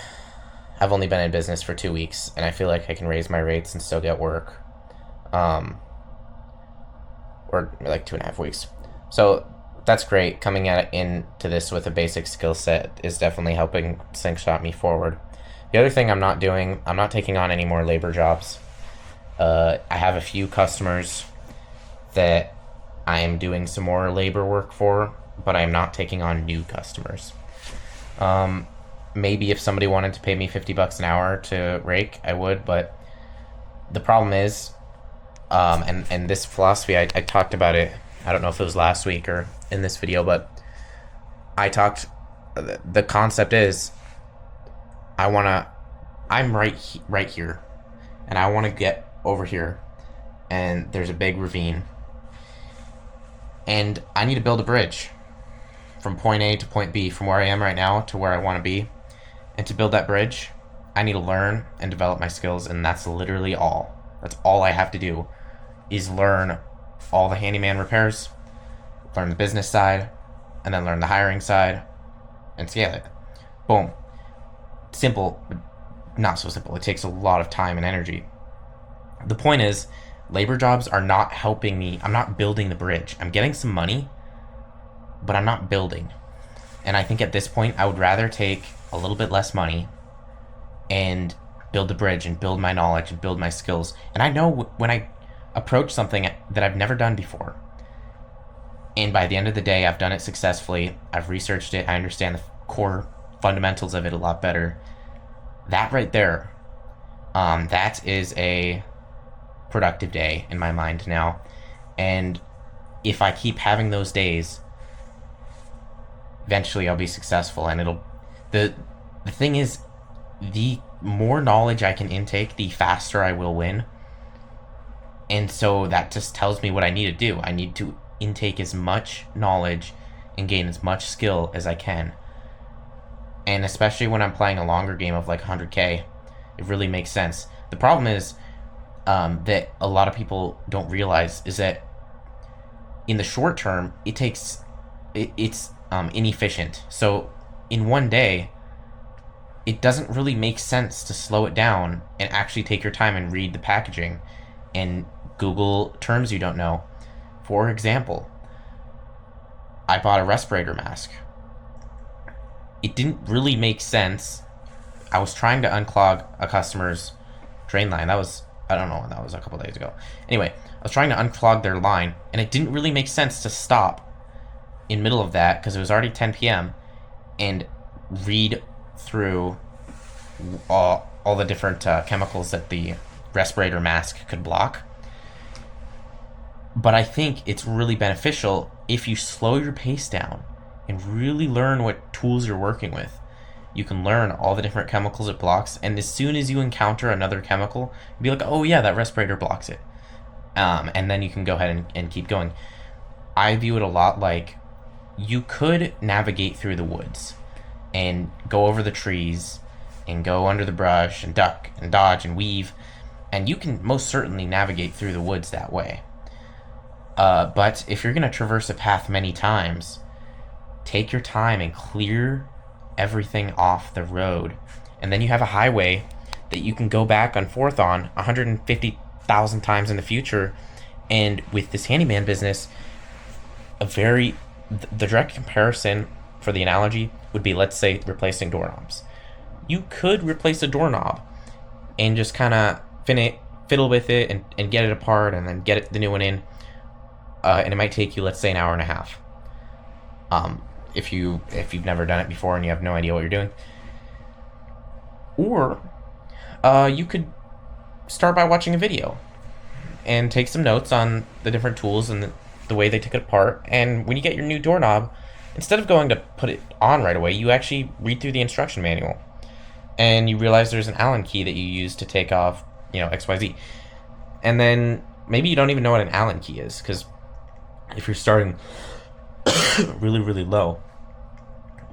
I've only been in business for 2 weeks, and I feel like I can raise my rates and still get work. Or like 2.5 weeks. So that's great. Coming into this with a basic skill set is definitely helping slingshot me forward. The other thing I'm not taking on any more labor jobs. I have a few customers that I am doing some more labor work for, but I'm not taking on new customers. Maybe if somebody wanted to pay me $50 an hour to rake, I would, but the problem is, and this philosophy, I talked about it, I don't know if it was last week or in this video, but the concept is, I'm right here, and I want to get over here, and there's a big ravine, and I need to build a bridge from point A to point B, from where I am right now to where I want to be. And to build that bridge, I need to learn and develop my skills, and that's literally all. That's all I have to do, is learn all the handyman repairs, learn the business side, and then learn the hiring side, and scale it. Boom. Simple, but not so simple. It takes a lot of time and energy. The point is, labor jobs are not helping me. I'm not building the bridge. I'm getting some money, but I'm not building. And I think at this point, I would rather take a little bit less money and build the bridge and build my knowledge and build my skills. And I know when I approach something that I've never done before, and by the end of the day, I've done it successfully, I've researched it, I understand the core fundamentals of it a lot better. That right there, that is a productive day in my mind now. And if I keep having those days, eventually I'll be successful. And the thing is, the more knowledge I can intake, the faster I will win. And so that just tells me what I need to do. I need to intake as much knowledge and gain as much skill as I can. And especially when I'm playing a longer game of like 100K, it really makes sense. The problem is that a lot of people don't realize is that in the short term, it's inefficient. So in one day, it doesn't really make sense to slow it down and actually take your time and read the packaging and Google terms you don't know. For example, I bought a respirator mask. It didn't really make sense. I was trying to unclog a customer's drain line. That was, I don't know when that was, a couple days ago. Anyway, I was trying to unclog their line, and it didn't really make sense to stop in middle of that because it was already 10 p.m. and read through all the different chemicals that the respirator mask could block. But I think it's really beneficial if you slow your pace down and really learn what tools you're working with. You can learn all the different chemicals it blocks, and as soon as you encounter another chemical, be like, oh yeah, that respirator blocks it. And then you can go ahead and keep going. I view it a lot like you could navigate through the woods and go over the trees and go under the brush and duck and dodge and weave, and you can most certainly navigate through the woods that way. But if you're going to traverse a path many times, take your time and clear everything off the road. And then you have a highway that you can go back and forth on 150,000 times in the future. And with this handyman business, the direct comparison for the analogy would be, let's say, replacing doorknobs. You could replace a doorknob and just kind of fiddle with it and get it apart and then get the new one in. And it might take you, let's say, an hour and a half. If you've never done it before and you have no idea what you're doing. Or you could start by watching a video and take some notes on the different tools and the way they take it apart. And when you get your new doorknob, instead of going to put it on right away, you actually read through the instruction manual. And you realize there's an Allen key that you use to take off, XYZ. And then maybe you don't even know what an Allen key is, because if you're starting really, really low.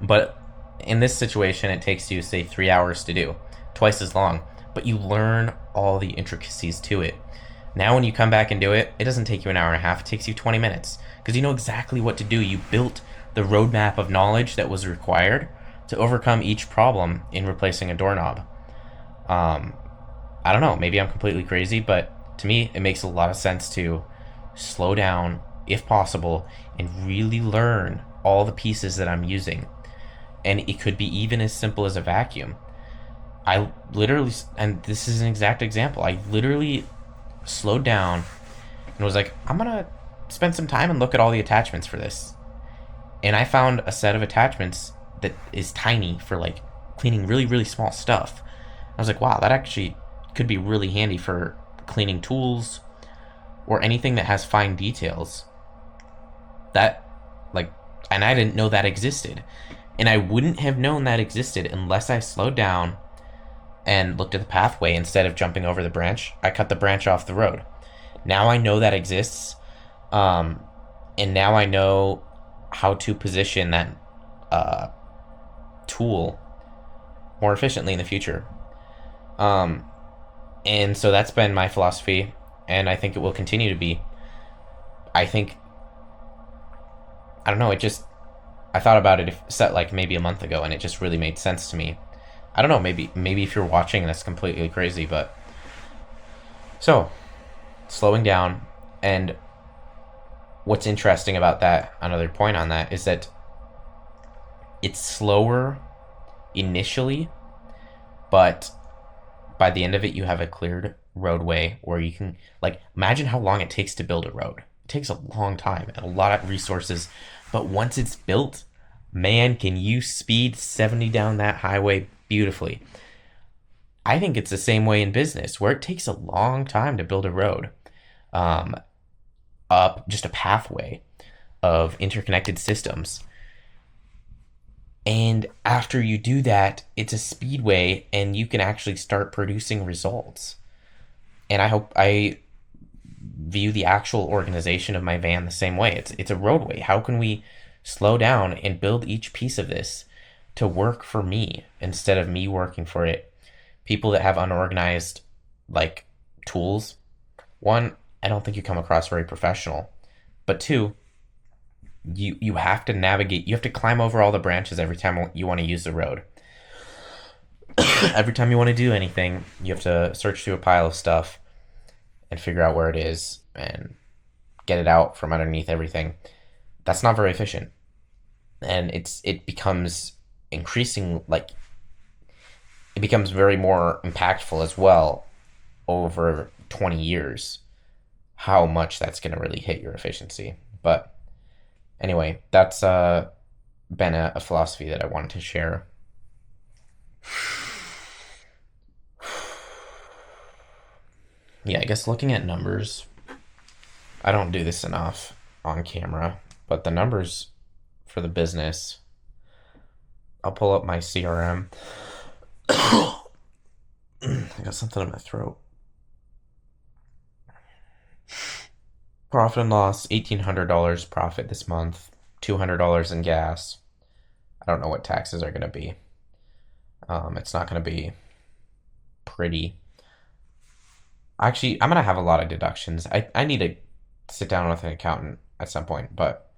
But in this situation, it takes you, say, 3 hours to do, twice as long. But you learn all the intricacies to it. Now when you come back and do it, it doesn't take you an hour and a half. It takes you 20 minutes because you know exactly what to do. You built the roadmap of knowledge that was required to overcome each problem in replacing a doorknob. I don't know, maybe I'm completely crazy, but to me, it makes a lot of sense to slow down, if possible, and really learn all the pieces that I'm using. And it could be even as simple as a vacuum. I literally, and this is an exact example, I literally slowed down and was like, I'm gonna spend some time and look at all the attachments for this. And I found a set of attachments that is tiny for like cleaning really, really small stuff. I was like, wow, that actually could be really handy for cleaning tools or anything that has fine details. And I didn't know that existed. And I wouldn't have known that existed unless I slowed down and looked at the pathway instead of jumping over the branch. I cut the branch off the road. Now I know that exists. And now I know how to position that tool more efficiently in the future. And so that's been my philosophy, and I think it will continue to be. I don't know, I thought about it set like maybe a month ago, and it just really made sense to me. I don't know, maybe if you're watching, that's completely crazy, but... So, slowing down, and what's interesting about that, another point on that, is that it's slower initially, but by the end of it, you have a cleared roadway where you can, imagine how long it takes to build a road. It takes a long time and a lot of resources, but once it's built, man, can you speed 70 down that highway beautifully. I think it's the same way in business, where it takes a long time to build a road, up just a pathway of interconnected systems. And after you do that, it's a speedway and you can actually start producing results. And I view the actual organization of my van the same way. It's a roadway. How can we slow down and build each piece of this to work for me instead of me working for it. People that have unorganized like tools, one, I don't think you come across very professional. But two, you have to navigate, you have to climb over all the branches every time you want to use the road. Every time you want to do anything, you have to search through a pile of stuff and figure out where it is and get it out from underneath everything. That's not very efficient. And it becomes increasing, like, it becomes very more impactful as well over 20 years, how much that's going to really hit your efficiency. But anyway, that's been a philosophy that I wanted to share. Yeah, I guess looking at numbers, I don't do this enough on camera, but the numbers for the business, I'll pull up my CRM. I got something in my throat. Profit and loss, $1,800 profit this month, $200 in gas. I don't know what taxes are going to be. It's not going to be pretty. Actually, I'm going to have a lot of deductions. I need to sit down with an accountant at some point, but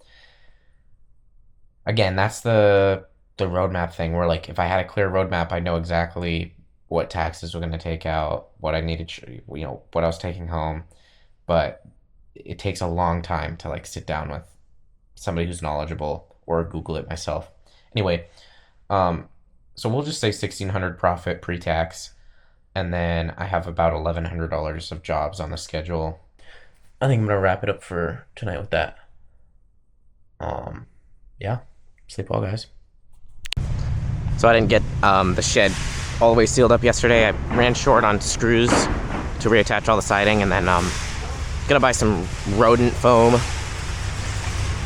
again, that's the roadmap thing where, like, if I had a clear roadmap, I know exactly what taxes were going to take out, what I needed, what I was taking home. But it takes a long time to, like, sit down with somebody who's knowledgeable or Google it myself. Anyway, so we'll just say $1,600 profit pre-tax, and then I have about $1,100 of jobs on the schedule. I think I'm gonna wrap it up for tonight with that. Yeah, sleep well, guys. So I didn't get the shed all the way sealed up yesterday. I ran short on screws to reattach all the siding, and then gonna buy some rodent foam.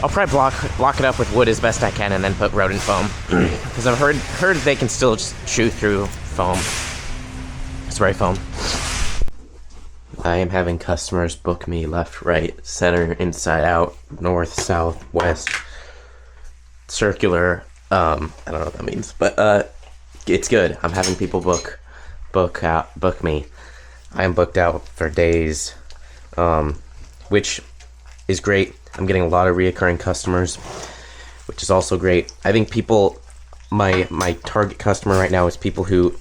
I'll probably block it up with wood as best I can, and then put rodent foam because I've heard they can still just chew through foam, spray foam. I am having customers book me left, right, center, inside out, north, south, west, circular. I don't know what that means, but it's good. I'm having people book me. I am booked out for days, which is great. I'm getting a lot of reoccurring customers, which is also great. I think my target customer right now is people who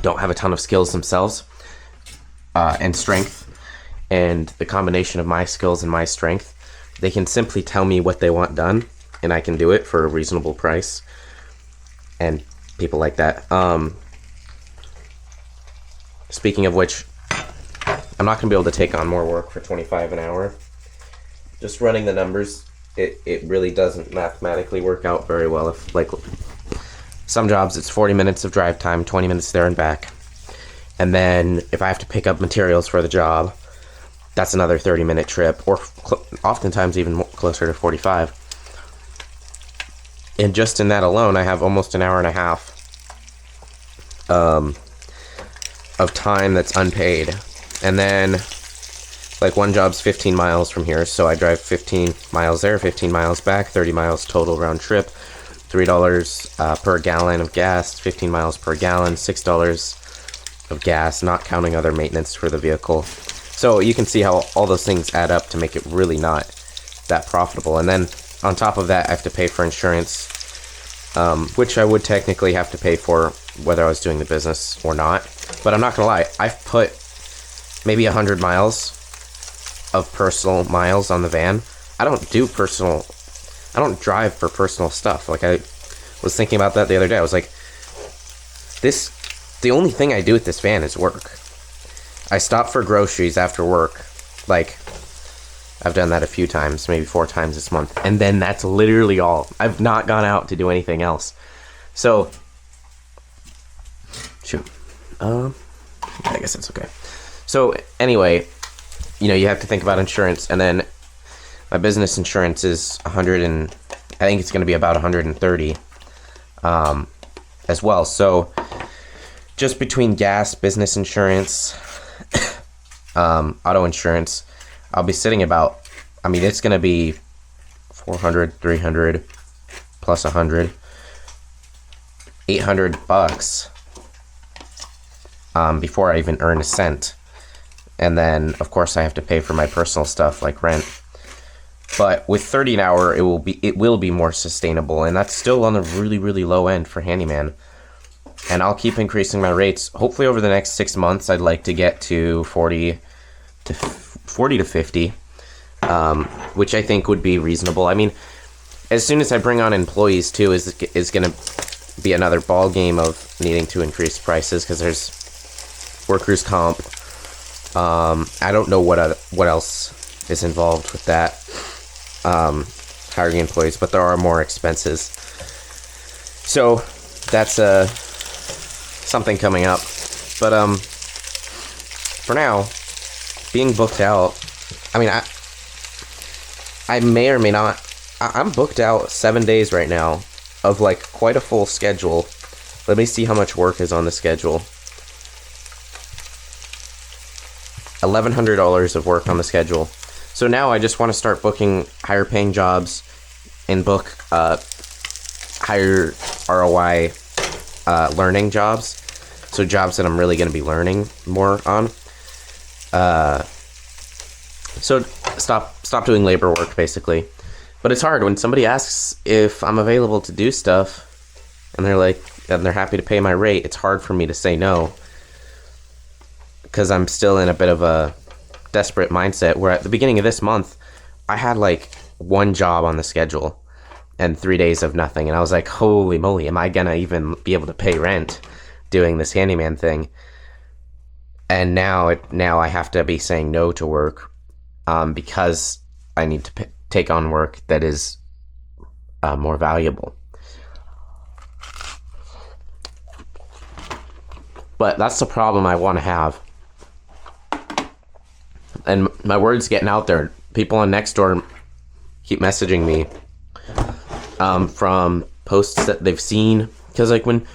don't have a ton of skills themselves and strength, and the combination of my skills and my strength, they can simply tell me what they want done, and I can do it for a reasonable price. And people like that. Speaking of which, I'm not going to be able to take on more work for $25 an hour. Just running the numbers, it really doesn't mathematically work out very well. If, like, some jobs, it's 40 minutes of drive time, 20 minutes there and back. And then if I have to pick up materials for the job, that's another 30-minute trip, or oftentimes even closer to 45. And just in that alone, I have almost an hour and a half of time that's unpaid. And then, like, one job's 15 miles from here, so I drive 15 miles there, 15 miles back, 30 miles total round trip, $3 per gallon of gas, 15 miles per gallon, $6 of gas, not counting other maintenance for the vehicle. So you can see how all those things add up to make it really not that profitable. And then on top of that, I have to pay for insurance, which I would technically have to pay for whether I was doing the business or not. But I'm not gonna lie, I've put maybe 100 miles of personal miles on the van. I don't drive for personal stuff. Like, I was thinking about that the other day. I was like, the only thing I do with this van is work. I stop for groceries after work. Like, I've done that a few times, maybe 4 times this month. And then that's literally all. I've not gone out to do anything else. So, shoot. I guess that's okay. So, anyway, you have to think about insurance. And then my business insurance is I think it's going to be about 130 as well. So, just between gas, business insurance, auto insurance, I'll be sitting about, it's going to be 400, 300, plus 100. $800 before I even earn a cent. And then, of course, I have to pay for my personal stuff like rent. But with $30 an hour, it will be more sustainable, and that's still on the really, really low end for handyman. And I'll keep increasing my rates. Hopefully, over the next 6 months, I'd like to get to 40 to 50, which I think would be reasonable. I mean, as soon as I bring on employees too, is going to be another ball game of needing to increase prices because there's workers' comp. I don't know what else is involved with that. Hiring employees, but there are more expenses. So that's something coming up. But for now, being booked out, I mean, I may or may not. I'm booked out 7 days right now of like quite a full schedule. Let me see how much work is on the schedule. $1,100 of work on the schedule. So now I just want to start booking higher paying jobs and book higher ROI learning jobs. So jobs that I'm really going to be learning more on. So stop doing labor work basically. But it's hard when somebody asks if I'm available to do stuff and they're happy to pay my rate. It's hard for me to say no because I'm still in a bit of a desperate mindset where at the beginning of this month I had like one job on the schedule and 3 days of nothing, and I was like, holy moly, am I gonna even be able to pay rent doing this handyman thing? And now I have to be saying no to work because I need to take on work that is more valuable. But that's the problem I want to have. And my word's getting out there. People on Nextdoor keep messaging me from posts that they've seen. Because like when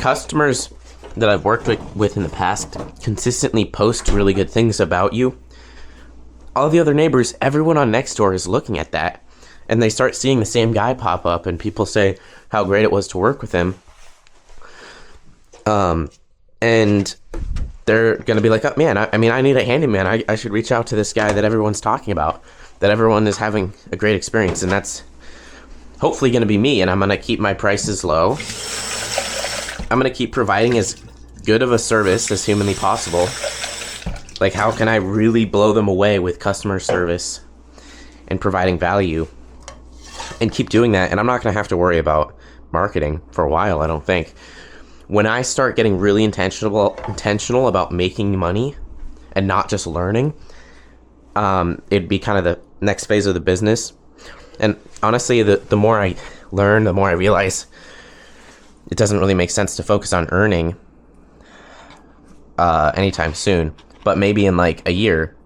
customers that I've worked with in the past consistently post really good things about you, all the other neighbors, everyone on Nextdoor is looking at that. And they start seeing the same guy pop up and people say how great it was to work with him. And they're going to be like, oh, man, I mean, I need a handyman. I should reach out to this guy that everyone's talking about, that everyone is having a great experience. And that's hopefully going to be me. And I'm going to keep my prices low. I'm going to keep providing as good of a service as humanly possible. Like, how can I really blow them away with customer service and providing value and keep doing that? And I'm not going to have to worry about marketing for a while, I don't think. When I start getting really intentional about making money and not just learning, it'd be kind of the next phase of the business. And honestly, the more I learn, the more I realize it doesn't really make sense to focus on earning anytime soon. But maybe in like a year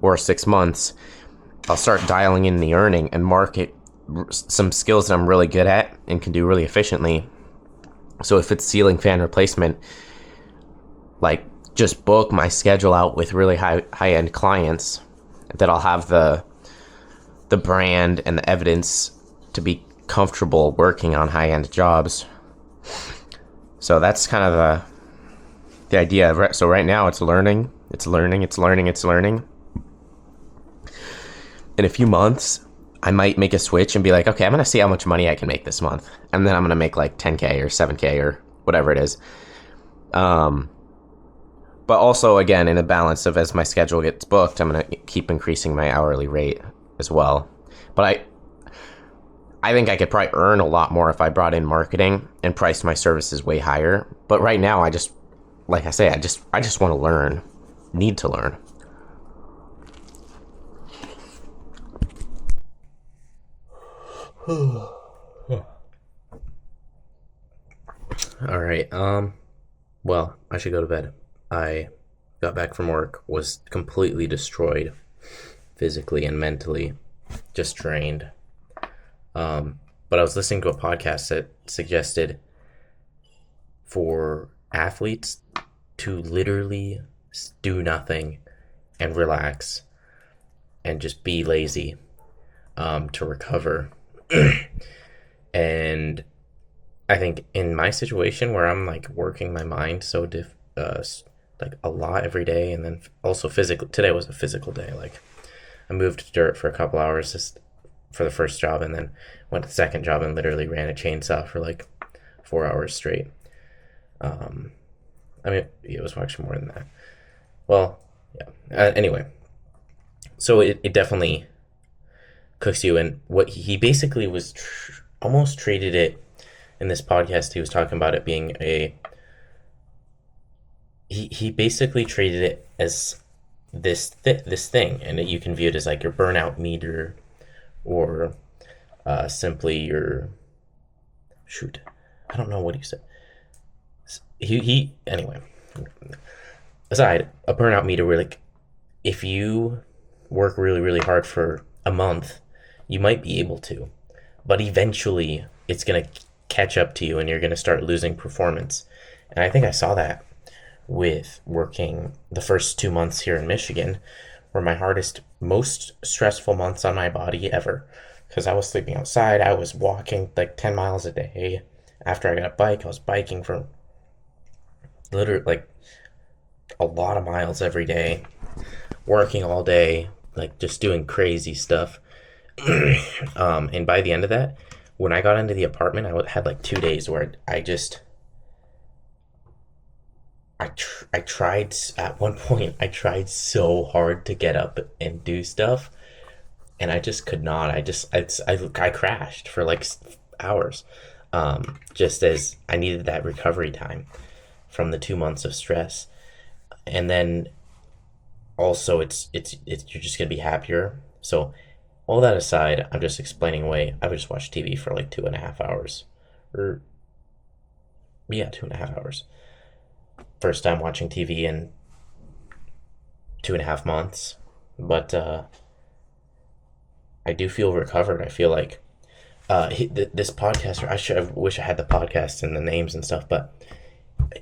or 6 months, I'll start dialing in the earning and market some skills that I'm really good at and can do really efficiently. So if it's ceiling fan replacement, like just book my schedule out with really high-end clients that I'll have the brand and the evidence to be comfortable working on high-end jobs. So that's kind of the idea. So right now it's learning. In a few months, I might make a switch and be like, okay, I'm going to see how much money I can make this month. And then I'm going to make like 10K or 7K or whatever it is. But also, again, in a balance of as my schedule gets booked, I'm going to keep increasing my hourly rate as well. But I think I could probably earn a lot more if I brought in marketing and priced my services way higher. But right now, I just want to learn. Need to learn. All right. Well, I should go to bed. I got back from work, was completely destroyed physically and mentally, just drained. But I was listening to a podcast that suggested for athletes to literally do nothing and relax and just be lazy to recover. And I think in my situation where I'm like working my mind so like a lot every day, and then also physically, today was a physical day. Like I moved dirt for a couple hours just for the first job, and then went to the second job and literally ran a chainsaw for like 4 hours straight. I mean, it was actually more than that. Well, yeah. Anyway, so it definitely cooks you. And what he basically was almost treated it in this podcast. He was talking about it being he basically treated it as this thing, and you can view it as like your burnout meter, or simply your I don't know what he said. He anyway. Aside, a burnout meter where like if you work really, really hard for a month, you might be able to, but eventually it's gonna catch up to you and you're gonna start losing performance. And I think I saw that with working the first 2 months here in Michigan, were my hardest, most stressful months on my body ever, because I was sleeping outside. I was walking like 10 miles a day. After I got a bike, I was biking for literally like a lot of miles every day, working all day, like just doing crazy stuff. And by the end of that, when I got into the apartment, I had like 2 days where I tried, at one point, I tried so hard to get up and do stuff, and I just could not. I crashed for like hours, just as I needed that recovery time from the 2 months of stress. And then also it's you're just gonna be happier. So all that aside, I'm just explaining away. I would just watch TV for like 2.5 hours, or yeah, 2.5 hours. First time watching TV in 2.5 months, but I do feel recovered. I feel like this podcaster. I wish I had the podcast and the names and stuff, but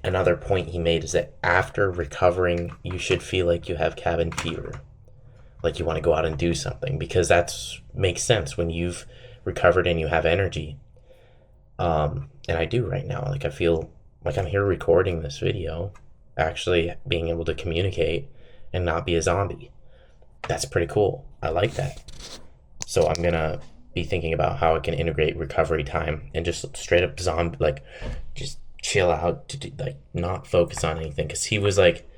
another point he made is that after recovering, you should feel like you have cabin fever, like you want to go out and do something, because that's makes sense when you've recovered and you have energy. And I do right now. Like I feel like I'm here recording this video, actually being able to communicate and not be a zombie. That's pretty cool. I like that. So I'm gonna be thinking about how I can integrate recovery time and just straight up zombie, like just chill out, to do, like not focus on anything. Because he was like,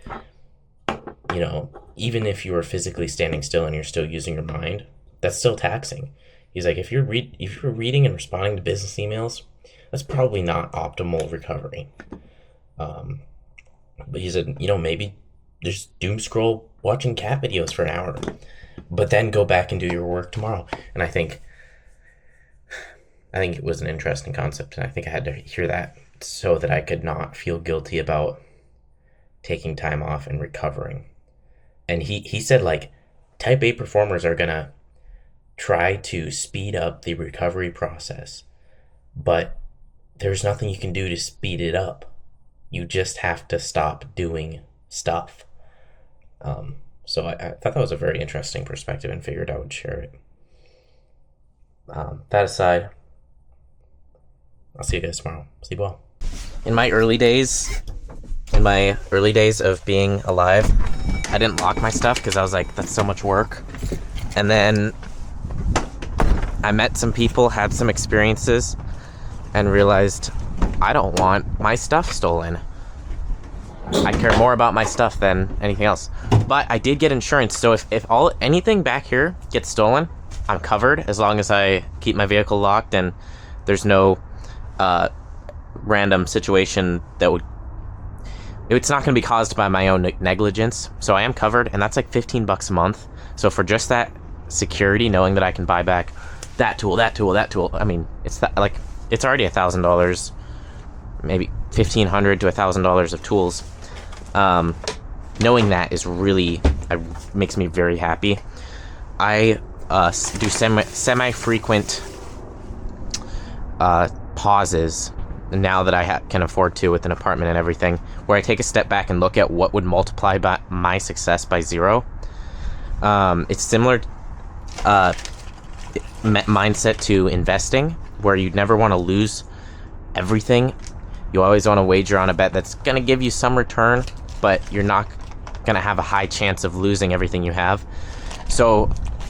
you know, even if you are physically standing still and you're still using your mind, that's still taxing. He's like, if you're reading and responding to business emails, that's probably not optimal recovery. But he said, you know, maybe just doom scroll watching cat videos for an hour, but then go back and do your work tomorrow. And I think it was an interesting concept, and I think I had to hear that so that I could not feel guilty about taking time off and recovering. And he said, like, type A performers are gonna try to speed up the recovery process, but there's nothing you can do to speed it up. You just have to stop doing stuff. So I thought that was a very interesting perspective and figured I would share it. That aside, I'll see you guys tomorrow. Sleep well. In my early days of being alive, I didn't lock my stuff because I was like, that's so much work. And then I met some people, had some experiences, and realized I don't want my stuff stolen. I care more about my stuff than anything else. But I did get insurance, so if anything back here gets stolen, I'm covered as long as I keep my vehicle locked and there's no random situation it's not going to be caused by my own negligence. So I am covered, and that's like $15 a month. So for just that security, knowing that I can buy back that tool, I mean, it's already $1,000, maybe $1,500 to $1,000 of tools. Knowing that is really makes me very happy. I do semi-frequent pauses now that I can afford to with an apartment and everything, where I take a step back and look at what would multiply by my success by 0. It's similar mindset to investing, where you'd never want to lose everything, you always want to wager on a bet that's going to give you some return, but you're not going to have a high chance of losing everything you have. So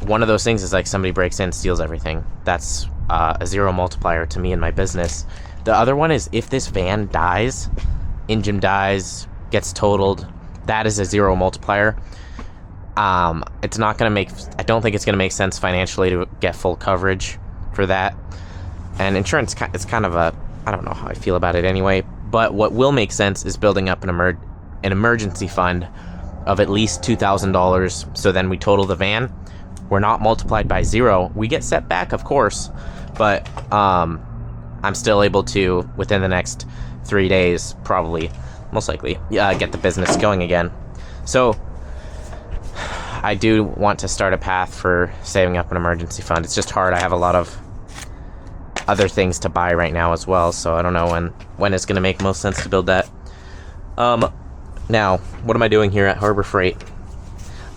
one of those things is like somebody breaks in, steals everything. That's a 0 multiplier to me in my business. The other one is if this van dies, engine dies, gets totaled, that is a 0 multiplier. It's not going to make, I don't think it's going to make sense financially to get full coverage for that. And insurance, it's kind of a, I don't know how I feel about it anyway, but what will make sense is building up an emergency fund of at least $2,000. So then we total the van. We're not multiplied by 0. We get set back, of course, but I'm still able to, within the next 3 days, probably, most likely, get the business going again. So I do want to start a path for saving up an emergency fund. It's just hard. I have a lot of other things to buy right now as well, so I don't know when it's going to make most sense to build that. Now, what am I doing here at Harbor Freight?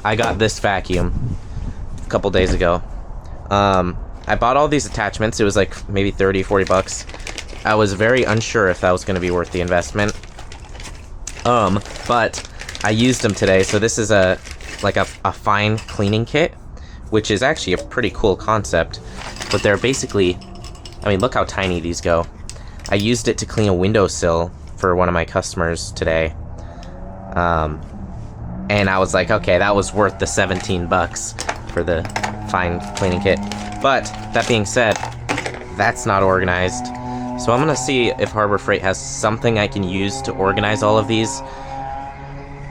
I got this vacuum a couple days ago. I bought all these attachments. It was like maybe 30, 40 bucks. I was very unsure if that was going to be worth the investment. But I used them today. So this is a fine cleaning kit, which is actually a pretty cool concept. But they're basically, I mean, look how tiny these go. I used it to clean a windowsill for one of my customers today. And I was like, okay, that was worth the 17 bucks for the fine cleaning kit. But that being said, that's not organized. So I'm gonna see if Harbor Freight has something I can use to organize all of these.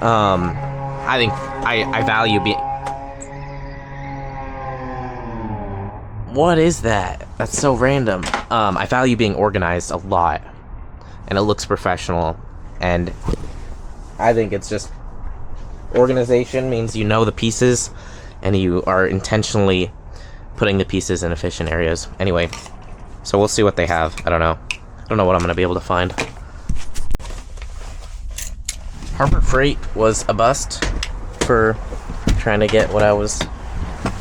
I think I value being... What is that? That's so random. I value being organized a lot. And it looks professional. And I think it's just... Organization means you know the pieces, and you are intentionally putting the pieces in efficient areas. Anyway, so we'll see what they have. I don't know. I don't know what I'm going to be able to find. Harbor Freight was a bust for trying to get what I was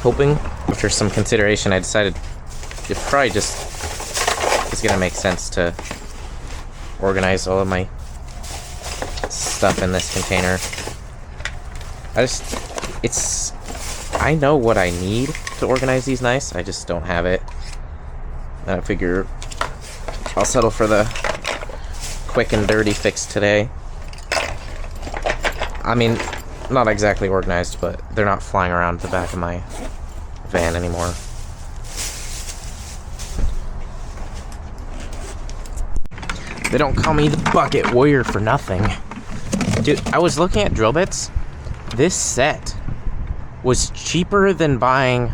hoping. After some consideration, I decided it probably just is going to make sense to organize all of my stuff in this container. I know what I need to organize these nice, I just don't have it. And I figure I'll settle for the quick and dirty fix today. I mean, not exactly organized, but they're not flying around the back of my van anymore. They don't call me the bucket warrior for nothing. Dude, I was looking at drill bits. This set was cheaper than buying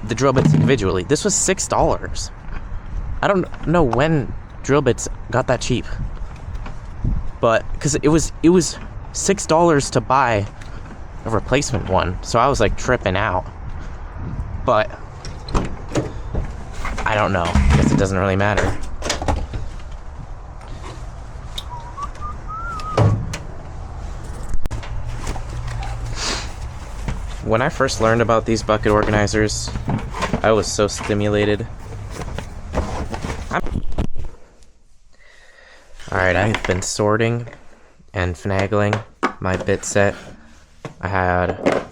the drill bits individually. This was $6. I don't know when drill bits got that cheap, but because it was $6 to buy a replacement one, so I was like tripping out. But I don't know. I guess it doesn't really matter. When I first learned about these bucket organizers, I was so stimulated. Alright, I've been sorting and finagling my bit set. I had a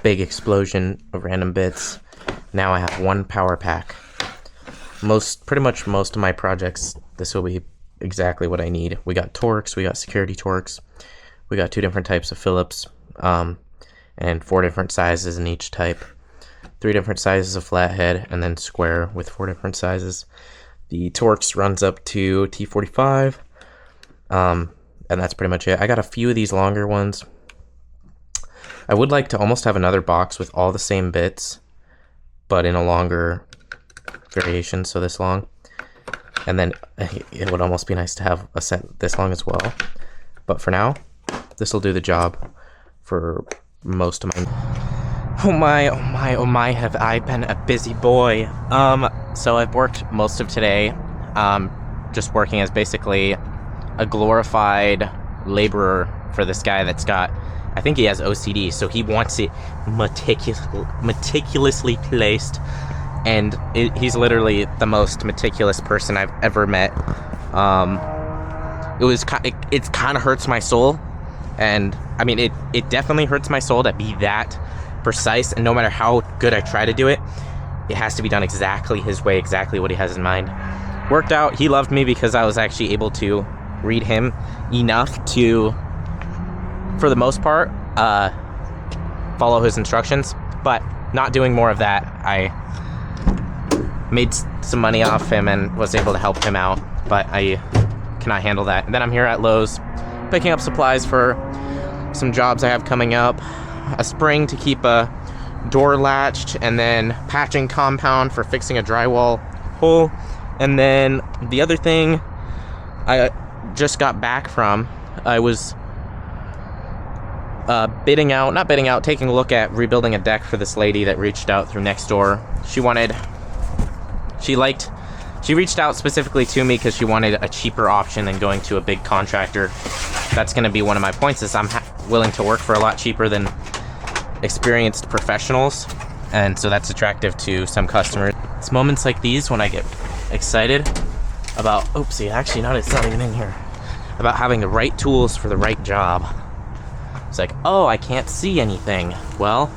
big explosion of random bits. Now I have one power pack. Pretty much most of my projects, this will be exactly what I need. We got Torx, we got security Torx, we got 2 different types of Phillips, and 4 different sizes in each type. 3 different sizes of flathead, and then square with 4 different sizes. The Torx runs up to T45, and that's pretty much it. I got a few of these longer ones. I would like to almost have another box with all the same bits, but in a longer variation, so this long. And then it would almost be nice to have a set this long as well. But for now, this will do the job for most of my... Oh my, have I been a busy boy. So I've worked most of today, just working as basically a glorified laborer for this guy that's got, I think he has OCD, so he wants it meticulously placed and he's literally the most meticulous person I've ever met. It kind of hurts my soul, and I mean it definitely hurts my soul to be that precise, and no matter how good I try to do it, it has to be done exactly his way, exactly what he has in mind. Worked out. He loved me because I was actually able to read him enough to, for the most part, follow his instructions. But not doing more of that, I made some money off him and was able to help him out, but I cannot handle that. And then I'm here at Lowe's picking up supplies for some jobs I have coming up. A spring to keep a door latched, and then patching compound for fixing a drywall hole. And then the other thing I just got back from, I was taking a look at rebuilding a deck for this lady that reached out through Nextdoor. She reached out specifically to me because she wanted a cheaper option than going to a big contractor. That's going to be one of my points, is I'm willing to work for a lot cheaper than experienced professionals, and so that's attractive to some customers. It's moments like these when I get excited about, it's not even in here, about having the right tools for the right job. It's like, oh, I can't see anything. Well,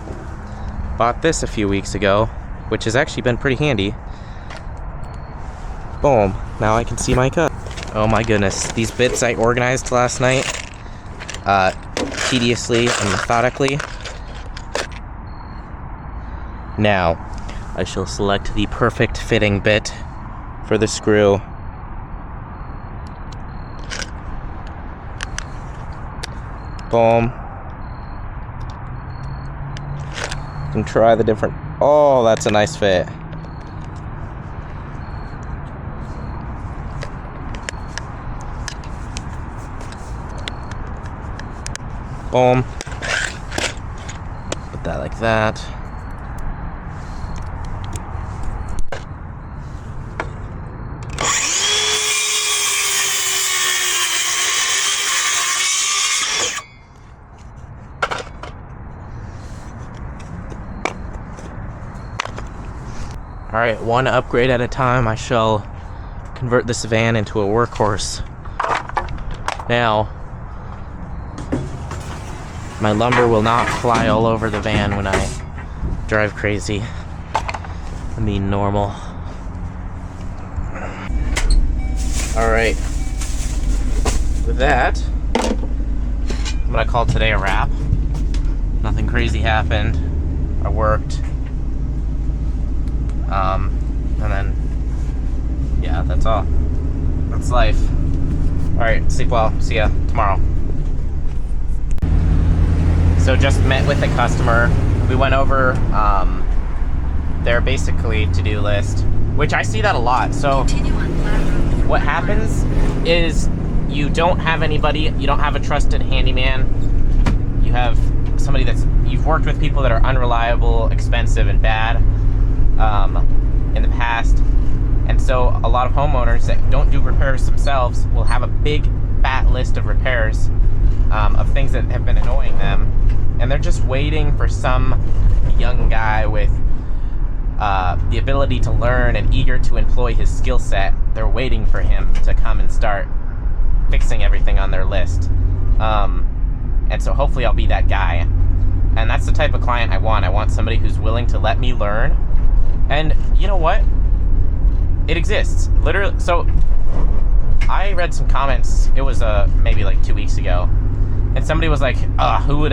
bought this a few weeks ago, which has actually been pretty handy. Boom, now I can see my cut. Oh my goodness, these bits I organized last night, tediously and methodically. Now, I shall select the perfect fitting bit for the screw. Boom. And try the different... Oh, that's a nice fit. Boom. Put that like that. Alright, one upgrade at a time, I shall convert this van into a workhorse. Now, my lumber will not fly all over the van when I drive crazy. I mean normal. Alright. With that, I'm gonna call today a wrap. Nothing crazy happened. I worked. And then, yeah, that's all. That's life. Alright, sleep well. See ya tomorrow. So just met with a customer. We went over their basically to-do list, which I see that a lot. So what happens is you don't have anybody, you don't have a trusted handyman. You have somebody you've worked with people that are unreliable, expensive, and bad in the past. And so a lot of homeowners that don't do repairs themselves will have a big fat list of repairs of things that have been annoying them, and they're just waiting for some young guy with the ability to learn and eager to employ his skill set. They're waiting for him to come and start fixing everything on their list. And so hopefully I'll be that guy. And that's the type of client I want. I want somebody who's willing to let me learn. And you know what? It exists. Literally. So I read some comments. It was maybe like 2 weeks ago. And somebody was like, who would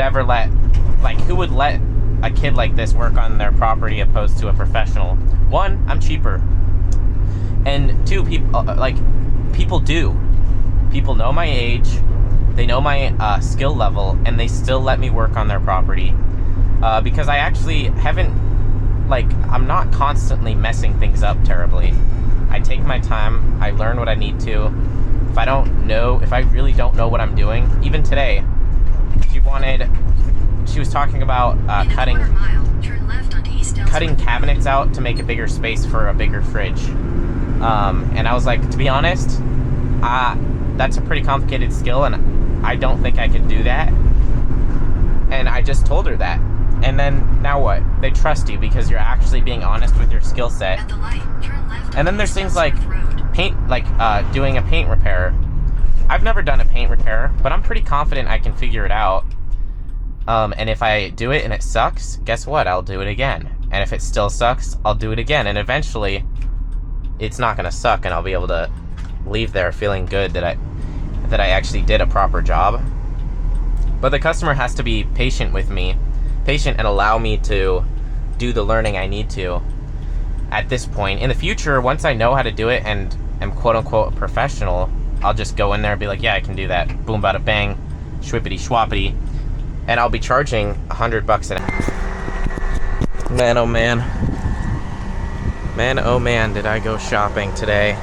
let a kid like this work on their property opposed to a professional? One, I'm cheaper. And two, people do. People know my age. They know my skill level, and they still let me work on their property. Because I actually I'm not constantly messing things up terribly. I take my time, I learn what I need to. If I really don't know what I'm doing, even today, she was talking about cutting cabinets out to make a bigger space for a bigger fridge. And I was like, to be honest, that's a pretty complicated skill, and I don't think I could do that. And I just told her that. And then, now what? They trust you because you're actually being honest with your skill set. At the light, turn left. And then there's things like Road. paint, like doing a paint repair. I've never done a paint repair, but I'm pretty confident I can figure it out. And if I do it and it sucks, guess what? I'll do it again. And if it still sucks, I'll do it again. And eventually, it's not gonna suck, and I'll be able to leave there feeling good that I actually did a proper job. But the customer has to be patient with me, and allow me to do the learning I need to at this point. In the future, once I know how to do it and am quote-unquote a professional, I'll just go in there and be like, yeah, I can do that. Boom, bada, bang, schwippity, schwappity. And I'll be charging $100 an hour. Man, oh man. Man, oh man, did I go shopping today.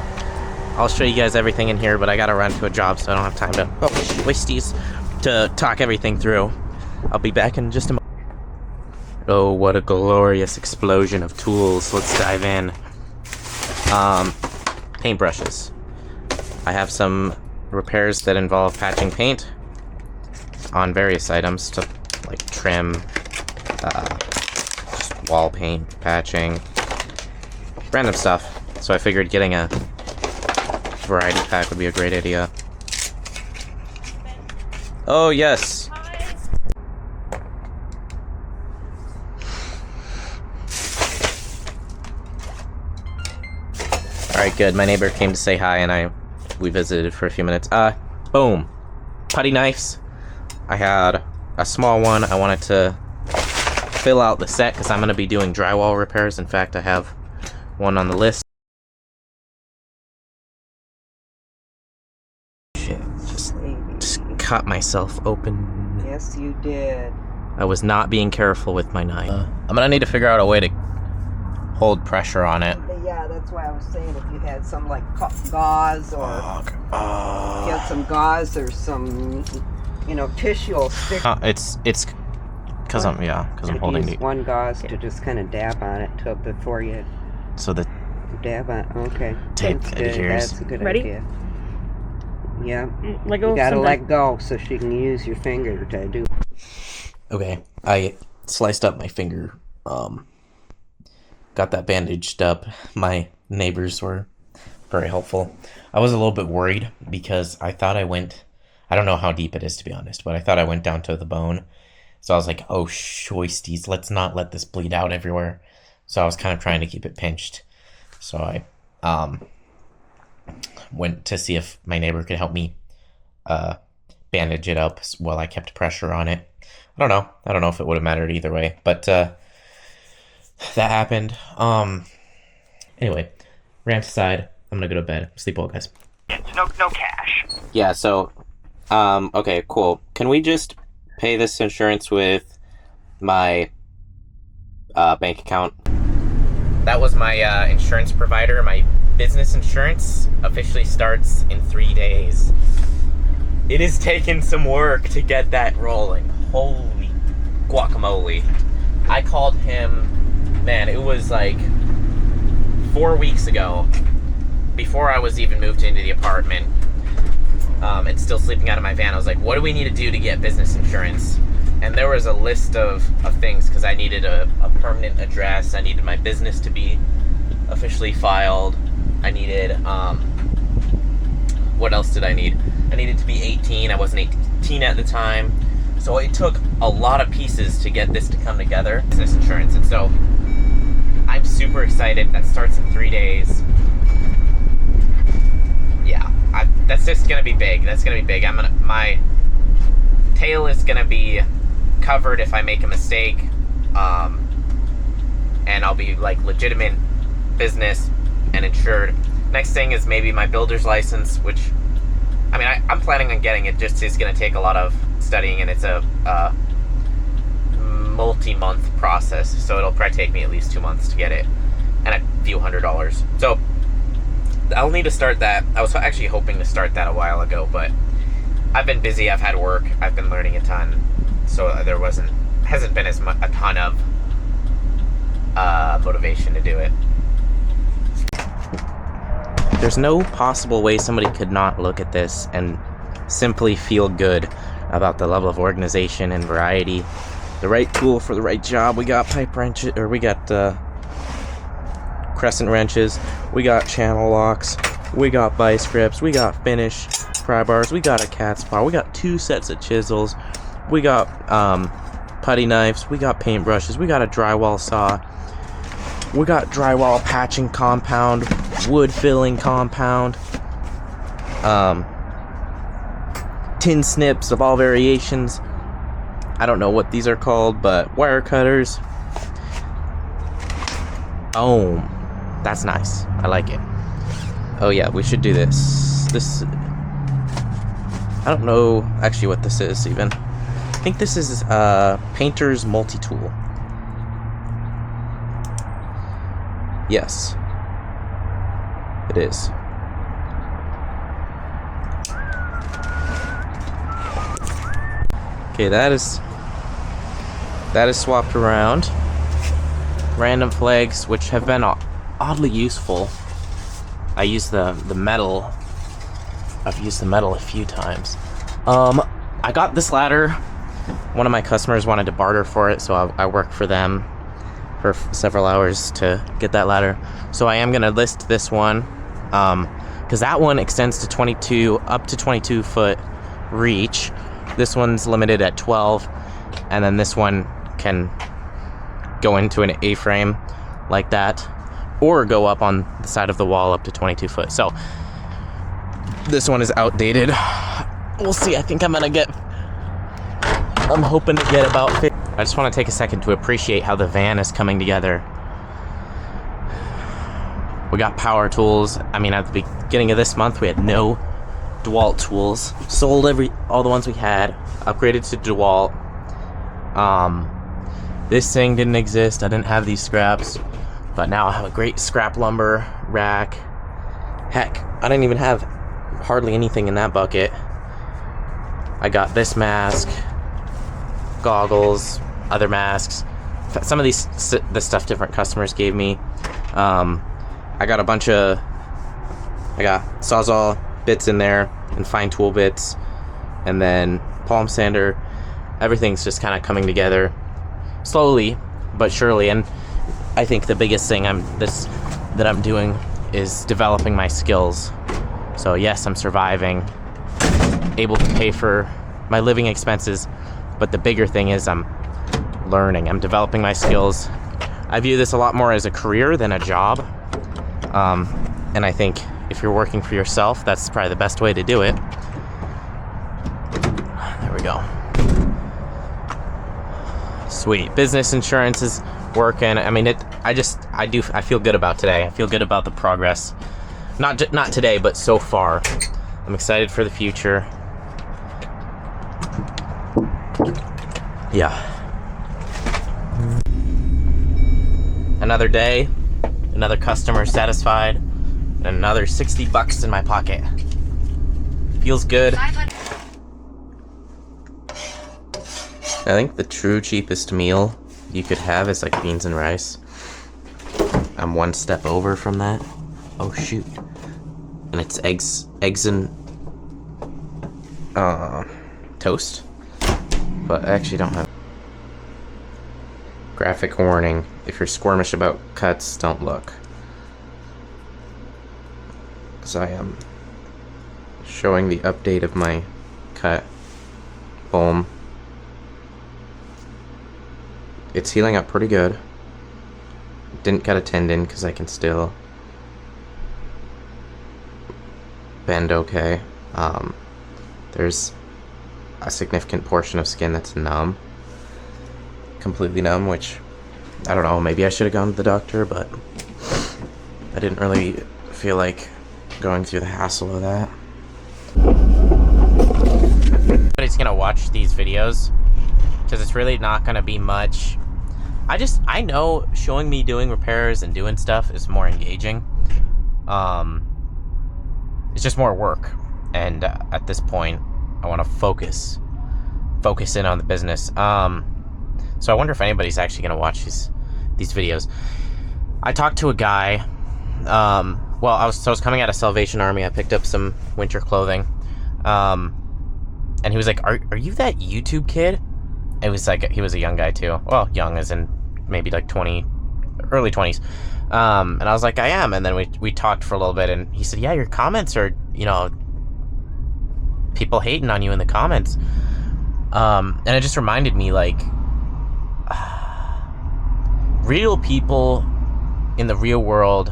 I'll show you guys everything in here, but I gotta run to a job, so I don't have time to wasties to talk everything through. I'll be back in just a moment. Oh, what a glorious explosion of tools. Let's dive in. Paintbrushes. I have some repairs that involve patching paint on various items to like trim, just wall paint, patching, random stuff. So I figured getting a variety pack would be a great idea. Oh yes. Alright, good. My neighbor came to say hi and we visited for a few minutes. Boom. Putty knives. I had a small one. I wanted to fill out the set because I'm going to be doing drywall repairs. In fact, I have one on the list. Shit, just cut myself open. Yes, you did. I was not being careful with my knife. I'm going to need to figure out a way to hold pressure on it. But yeah, that's why I was saying if you had some like gauze or if you had some gauze or some, tissue or stick. It's because I'm holding the one gauze to just kind of dab on it before you so the dab on. Okay, tape that's good. adheres. That's a good Ready? idea. Yeah, Let go. you gotta of let go so she can use your finger to do. Okay, I sliced up my finger. Got that bandaged up. My neighbors were very helpful. I was a little bit worried because I thought I don't know how deep it is to be honest, but I thought I went down to the bone. So I was like, oh shoisties, let's not let this bleed out everywhere. So I was kind of trying to keep it pinched. So I went to see if my neighbor could help me bandage it up while I kept pressure on it. I don't know if it would have mattered either way, but that happened. Anyway, rant aside, I'm gonna go to bed. Sleep well, guys. No cash. Yeah, so, okay, cool. Can we just pay this insurance with my bank account? That was my insurance provider. My business insurance officially starts in 3 days. It has taken some work to get that rolling. Holy guacamole. I called him, man, it was like 4 weeks ago, before I was even moved into the apartment, and still sleeping out of my van. I was like, what do we need to do to get business insurance? And there was a list of things, because I needed a permanent address, I needed my business to be officially filed, I needed, what else did I need? I needed to be 18, I wasn't 18 at the time, so it took a lot of pieces to get this to come together, business insurance, and so I'm super excited. That starts in 3 days. Yeah, that's just gonna be big. That's gonna be big. My tail is gonna be covered if I make a mistake, and I'll be like legitimate business and insured. Next thing is maybe my builder's license, which I'm planning on getting it. Just is gonna take a lot of studying, and it's a multi-month process, so it'll probably take me at least 2 months to get it, and a few $100s. So I'll need to start that. I was actually hoping to start that a while ago, but I've been busy, I've had work, I've been learning a ton, so there hasn't been a ton of motivation to do it. There's no possible way somebody could not look at this and simply feel good about the level of organization and variety. The right tool for the right job. We got pipe wrenches, or we got crescent wrenches, we got channel locks, we got vice grips, we got finish pry bars, we got a cat's paw, we got 2 sets of chisels, we got putty knives, we got paintbrushes, we got a drywall saw, we got drywall patching compound, wood filling compound, tin snips of all variations. I don't know what these are called, but wire cutters. Oh, that's nice. I like it. Oh yeah, we should do this. I don't know actually what this is even. I think this is painter's multi-tool. Yes, it is. Okay, that is swapped around. Random flags, which have been oddly useful. I use the metal. I've used the metal a few times. I got this ladder. One of my customers wanted to barter for it, so I worked for them for several hours to get that ladder. So I am gonna list this one, because that one extends to up to 22 foot reach. This one's limited at 12, and then this one can go into an A-frame like that, or go up on the side of the wall up to 22 foot. So this one is outdated. We'll see. I think I'm hoping to get about 50. I just want to take a second to appreciate how the van is coming together. We got power tools. I mean, at the beginning of this month, we had no DeWalt tools. Sold all the ones we had, upgraded to DeWalt. This thing didn't exist. I didn't have these scraps, but now I have a great scrap lumber rack. Heck, I didn't even have hardly anything in that bucket. I got this mask, goggles, other masks. Some of the stuff different customers gave me. I got Sawzall bits in there and fine tool bits, and then palm sander. Everything's just kind of coming together slowly but surely, and I think the biggest thing that I'm doing is developing my skills. So yes, I'm surviving, able to pay for my living expenses, but the bigger thing is I'm learning, I'm developing my skills. I view this a lot more as a career than a job, and I think if you're working for yourself, that's probably the best way to do it. There we go. Sweet. Business insurance is working. I mean, I feel good about today. I feel good about the progress. Not today, but so far. I'm excited for the future. Yeah. Another day, another customer satisfied, and another $60 in my pocket. Feels good. I think the true cheapest meal you could have is like beans and rice. I'm one step over from that. Oh shoot. And it's eggs and toast. But I actually don't have. Graphic warning. If you're squirmish about cuts, don't look. Because I am showing the update of my cut. Boom. It's healing up pretty good. Didn't cut a tendon because I can still bend okay. There's a significant portion of skin that's numb. Completely numb, which, I don't know, maybe I should have gone to the doctor, but I didn't really feel like going through the hassle of that. Everybody's gonna watch these videos because it's really not gonna be much. I know showing me doing repairs and doing stuff is more engaging. It's just more work, and at this point I want to focus in on the business. So I wonder if anybody's actually gonna watch these videos. I talked to a guy. I was coming out of Salvation Army. I picked up some winter clothing. And he was like, are you that YouTube kid? It was like, he was a young guy too. Well, young as in maybe like 20, early 20s. And I was like, I am. And then we talked for a little bit, and he said, yeah, your comments are, you know, people hating on you in the comments. And it just reminded me, like, real people in the real world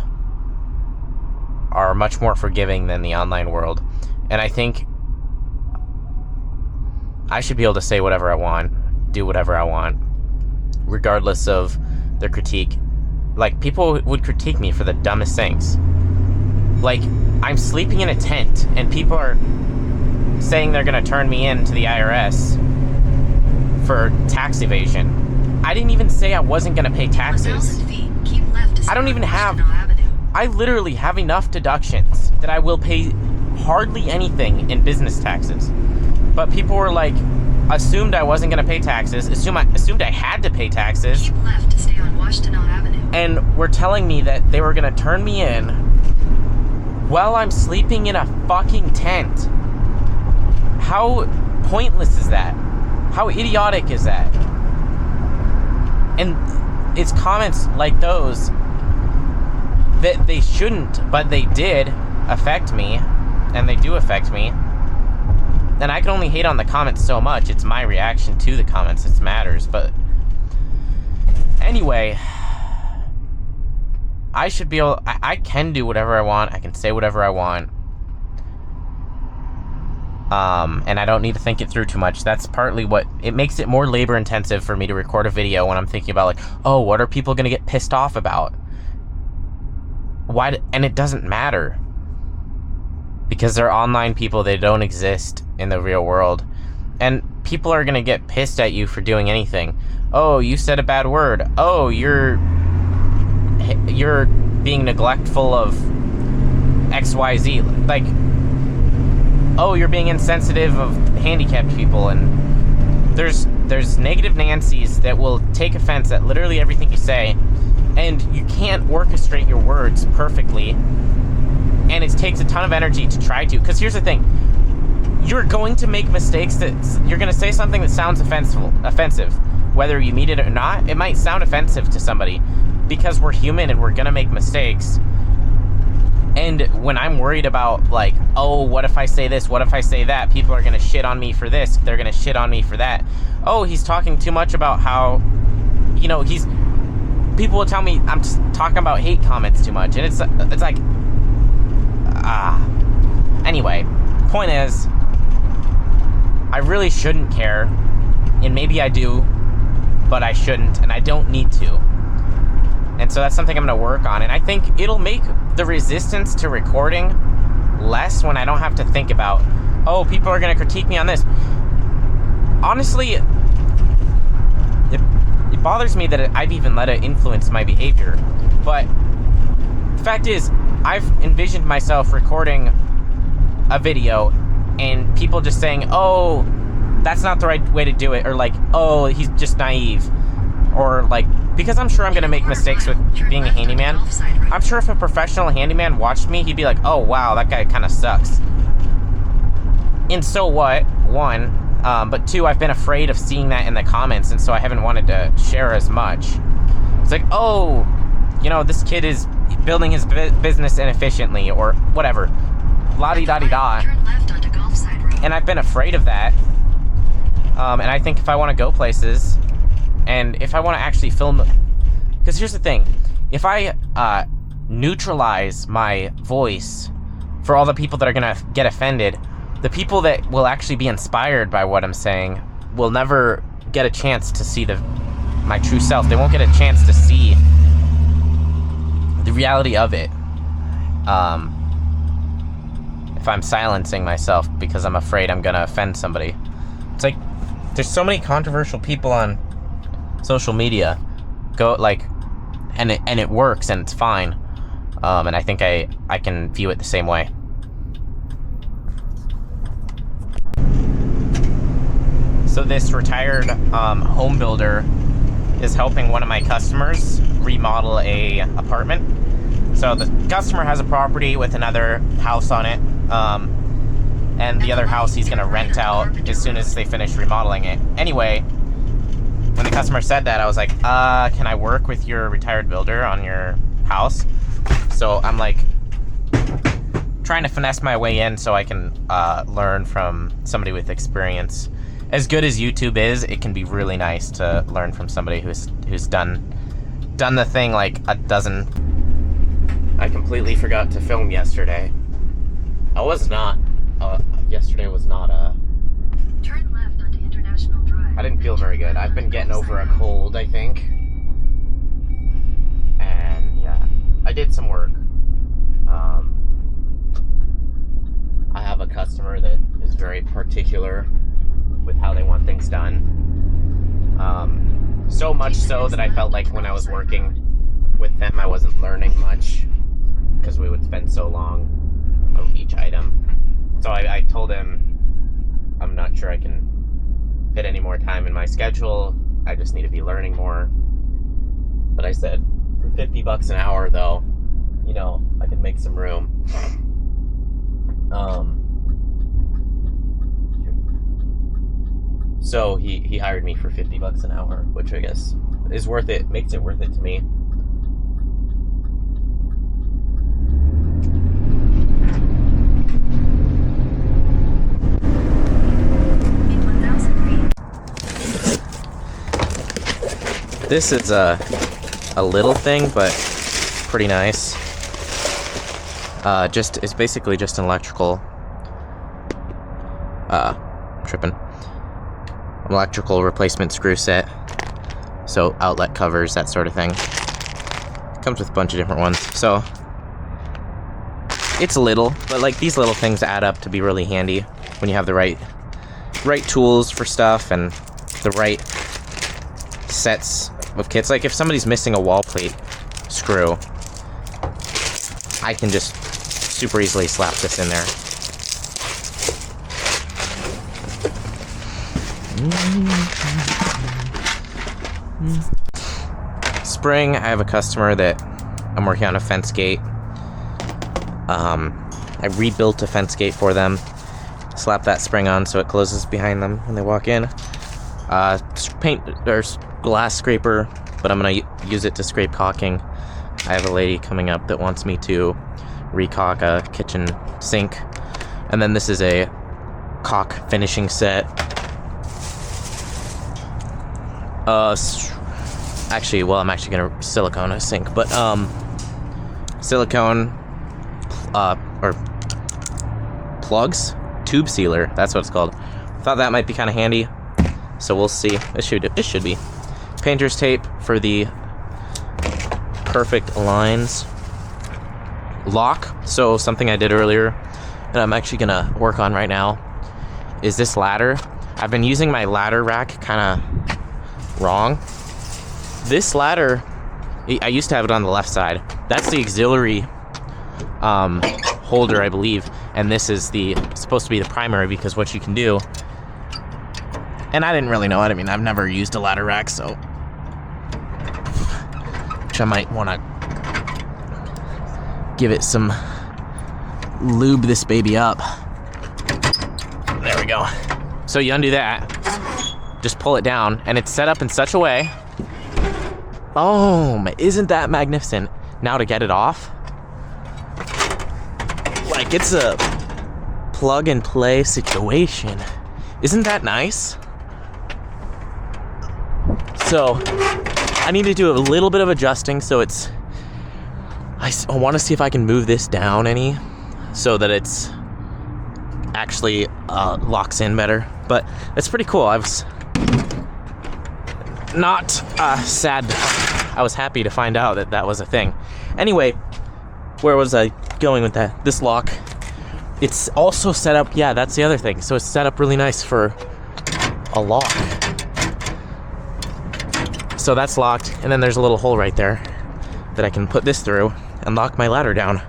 are much more forgiving than the online world. And I think I should be able to say whatever I want, do whatever I want, regardless of their critique. Like, people would critique me for the dumbest things. Like, I'm sleeping in a tent, and people are saying they're gonna turn me in to the IRS for tax evasion. I didn't even say I wasn't gonna pay taxes. 1,000 feet, keep left to stay I don't on even have... Washtenaw Avenue. I literally have enough deductions that I will pay hardly anything in business taxes. But people were like, assumed I wasn't gonna pay taxes, assumed I had to pay taxes, Keep left to stay on Washtenaw Avenue. and were telling me that they were gonna turn me in while I'm sleeping in a fucking tent. How pointless is that? How idiotic is that? And it's comments like those that they shouldn't, but they did affect me, and they do affect me. And I can only hate on the comments so much. It's my reaction to the comments that matters. But anyway, I should be able... I can do whatever I want. I can say whatever I want. And I don't need to think it through too much. That's partly what... It makes it more labor intensive for me to record a video when I'm thinking about, like, oh, what are people going to get pissed off about? Why? And it doesn't matter. Because they're online people. They don't exist in the real world. And people are going to get pissed at you for doing anything. Oh, you said a bad word. Oh, you're being neglectful of XYZ. Like, oh, you're being insensitive of handicapped people. And there's negative Nancys that will take offense at literally everything you say. And you can't orchestrate your words perfectly. And it takes a ton of energy to try to. Because here's the thing. You're going to make mistakes that... You're going to say something that sounds offensive. Whether you mean it or not, it might sound offensive to somebody. Because we're human and we're going to make mistakes. And when I'm worried about, like, oh, what if I say this? What if I say that? People are going to shit on me for this. They're going to shit on me for that. Oh, he's talking too much about how... You know, he's... People will tell me I'm just talking about hate comments too much. And it's like... Anyway, point is, I really shouldn't care, and maybe I do, but I shouldn't, and I don't need to. And so that's something I'm going to work on, and I think it'll make the resistance to recording less when I don't have to think about, oh, people are going to critique me on this. Honestly, it bothers me that I've even let it influence my behavior, but the fact is, I've envisioned myself recording a video and people just saying, oh, that's not the right way to do it, or like, oh, he's just naive, or like, because I'm sure I'm going to make mistakes with being a handyman. I'm sure if a professional handyman watched me, he'd be like, oh, wow, that guy kind of sucks. And so what? One, but two, I've been afraid of seeing that in the comments, and so I haven't wanted to share as much. It's like, oh, you know, this kid is building his business inefficiently, or whatever. La-di-da-di-da. And I've been afraid of that. And I think if I want to go places, and if I want to actually film... Because here's the thing. If I neutralize my voice for all the people that are going to get offended, the people that will actually be inspired by what I'm saying will never get a chance to see my true self. They won't get a chance to see the reality of it. If I'm silencing myself because I'm afraid I'm gonna offend somebody. It's like, there's so many controversial people on social media. And it works and it's fine. And I think I can view it the same way. So this retired home builder is helping one of my customers remodel a apartment. So the customer has a property with another house on it, and the other house he's gonna rent out as soon as they finish remodeling it. Anyway, when the customer said that, I was like, can I work with your retired builder on your house? So I'm like trying to finesse my way in so I can learn from somebody with experience. As good as YouTube is, it can be really nice to learn from somebody who's done the thing like a dozen. I completely forgot to film yesterday. Yesterday was not Turn left onto International Drive. I didn't feel very good. I've been getting over a cold, I think. And yeah, I did some work. I have a customer that is very particular with how they want things done. So much so that I felt like when I was working with them, I wasn't learning much because we would spend so long on each item. So I told him I'm not sure I can fit any more time in my schedule. I just need to be learning more. But I said, for $50 an hour though, you know, I could make some room. So he hired me for $50 an hour, which I guess is worth it, makes it worth it to me. In 1,000 feet. This is a little thing, but pretty nice. It's basically just an electrical electrical replacement screw set. So outlet covers, that sort of thing. Comes with a bunch of different ones. So it's little, but like these little things add up to be really handy when you have the right tools for stuff and the right sets of kits. Like if somebody's missing a wall plate screw, I can just super easily slap this in there. Spring, I have a customer that I'm working on a fence gate. I rebuilt a fence gate for them. Slap that spring on so it closes behind them when they walk in. Paint or glass scraper, but I'm gonna use it to scrape caulking. I have a lady coming up that wants me to recaulk a kitchen sink. And then this is a caulk finishing set. Actually, well, I'm actually gonna silicone a sink, but silicone or plugs, tube sealer, that's what it's called. Thought that might be kind of handy, so we'll see. It should be. Painter's tape for the perfect lines. Lock, so something I did earlier that I'm actually gonna work on right now is this ladder. I've been using my ladder rack kind of wrong. This ladder, I used to have it on the left side. That's the auxiliary holder, I believe, and this is supposed to be the primary, because what you can do, and I didn't really know it. I mean, I've never used a ladder rack, so which I might want to give it some lube this baby up. There we go. So you undo that, just pull it down, and it's set up in such a way. Boom! Isn't that magnificent? Now to get it off, like it's a plug and play situation. Isn't that nice? So I need to do a little bit of adjusting, so it's, I want to see if I can move this down any so that it's actually locks in better. But it's pretty cool. I was not sad. I was happy to find out that that was a thing. Anyway, where was I going with that? This lock, it's also set up, yeah, that's the other thing. So it's set up really nice for a lock. So that's locked, and then there's a little hole right there that I can put this through and lock my ladder down.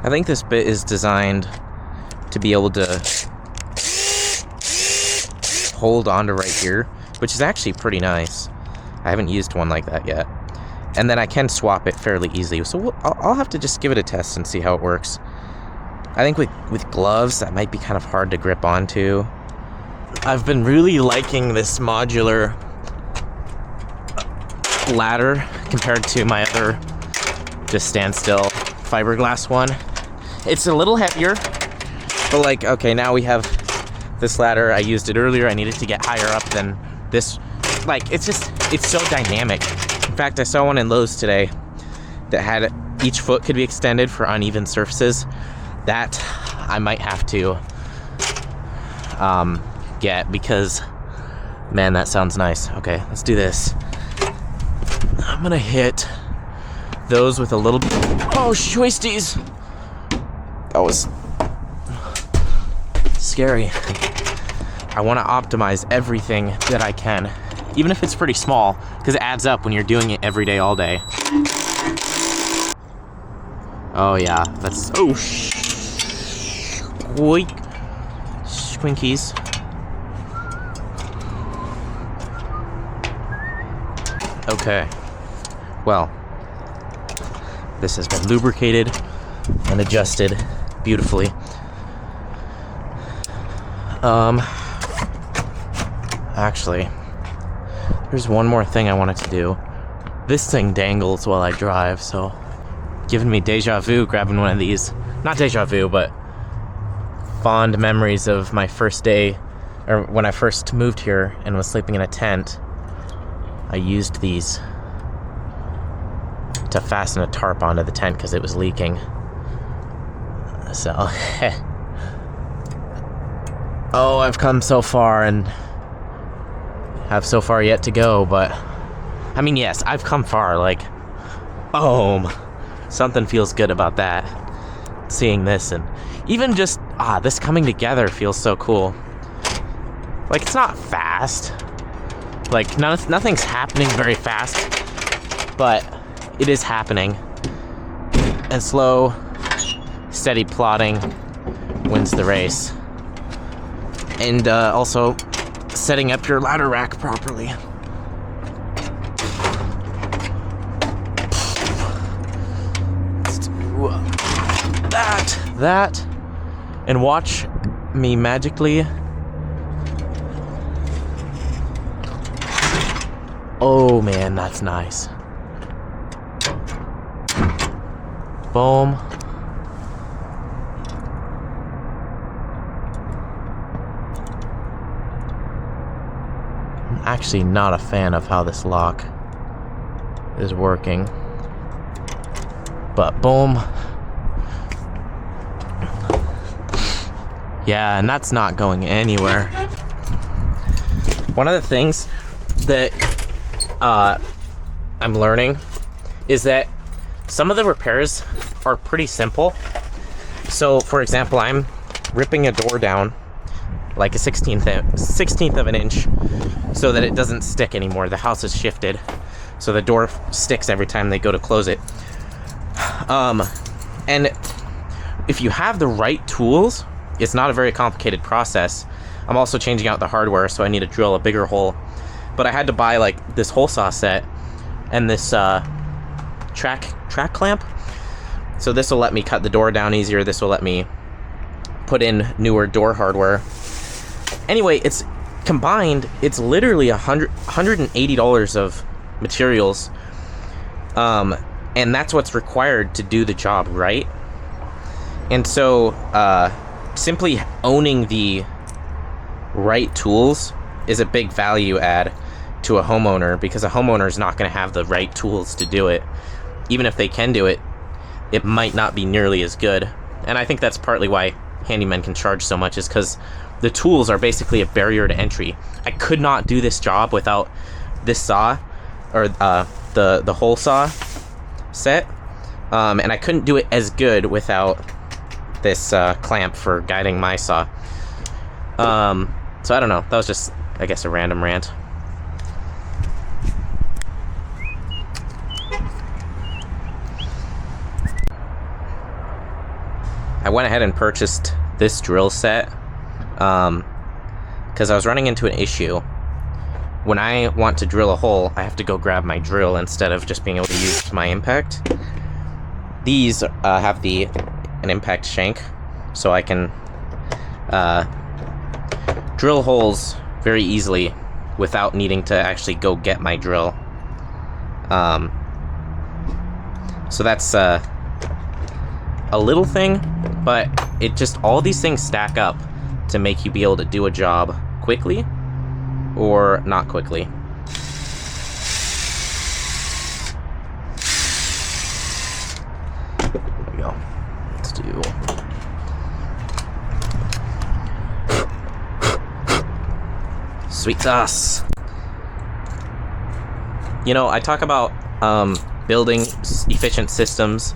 I think this bit is designed to be able to hold onto right here, which is actually pretty nice. I haven't used one like that yet. And then I can swap it fairly easily. So I'll have to just give it a test and see how it works. I think with gloves, that might be kind of hard to grip onto. I've been really liking this modular ladder compared to my other just standstill fiberglass one. It's a little heavier, but like, okay, now we have this ladder. I used it earlier. I needed to get higher up than this. Like, it's so dynamic. In fact, I saw one in Lowe's today that had each foot could be extended for uneven surfaces. That I might have to get, because man, that sounds nice. Okay, let's do this. I'm gonna hit those with a little bit. Oh, shoisties! That was scary. I want to optimize everything that I can, even if it's pretty small, because it adds up when you're doing it every day, all day. Oh yeah, that's squinkies. Okay, well, this has been lubricated and adjusted beautifully. Actually, there's one more thing I wanted to do. This thing dangles while I drive, so giving me deja vu grabbing one of these. Not deja vu, but fond memories of my first day, or when I first moved here and was sleeping in a tent. I used these to fasten a tarp onto the tent because it was leaking. So, oh, I've come so far and have so far yet to go, but I mean, yes, I've come far. Like, boom, something feels good about that. Seeing this, and even just this coming together feels so cool. Like, it's not fast. Like, nothing's happening very fast, but it is happening. And slow, steady plodding wins the race. And also setting up your ladder rack properly. Let's do that, and watch me magically. Oh man, that's nice. Boom. I'm actually not a fan of how this lock is working. But boom. Yeah, and that's not going anywhere. One of the things that I'm learning is that some of the repairs are pretty simple. So, for example, I'm ripping a door down like a 16th of an inch so that it doesn't stick anymore. The house is shifted, so the door sticks every time they go to close it. And if you have the right tools, it's not a very complicated process. I'm also changing out the hardware, so I need to drill a bigger hole. But I had to buy like this hole saw set and this track clamp. So this will let me cut the door down easier. This will let me put in newer door hardware. Anyway, it's combined. It's literally $180 of materials, and that's what's required to do the job right. And so simply owning the right tools is a big value add to a homeowner, because a homeowner is not going to have the right tools to do it. Even if they can do it, it might not be nearly as good. And I think that's partly why handymen can charge so much, is because the tools are basically a barrier to entry. I could not do this job without this saw, or the hole saw set, and I couldn't do it as good without this clamp for guiding my saw. So I don't know, that was just, I guess, a random rant. I went ahead and purchased this drill set because I was running into an issue when I want to drill a hole, I have to go grab my drill instead of just being able to use my impact. These have an impact shank, so I can drill holes very easily without needing to actually go get my drill. So that's a little thing, but it just, all these things stack up to make you be able to do a job quickly or not quickly. There we go. Let's do... sweet sauce. You know, I talk about building efficient systems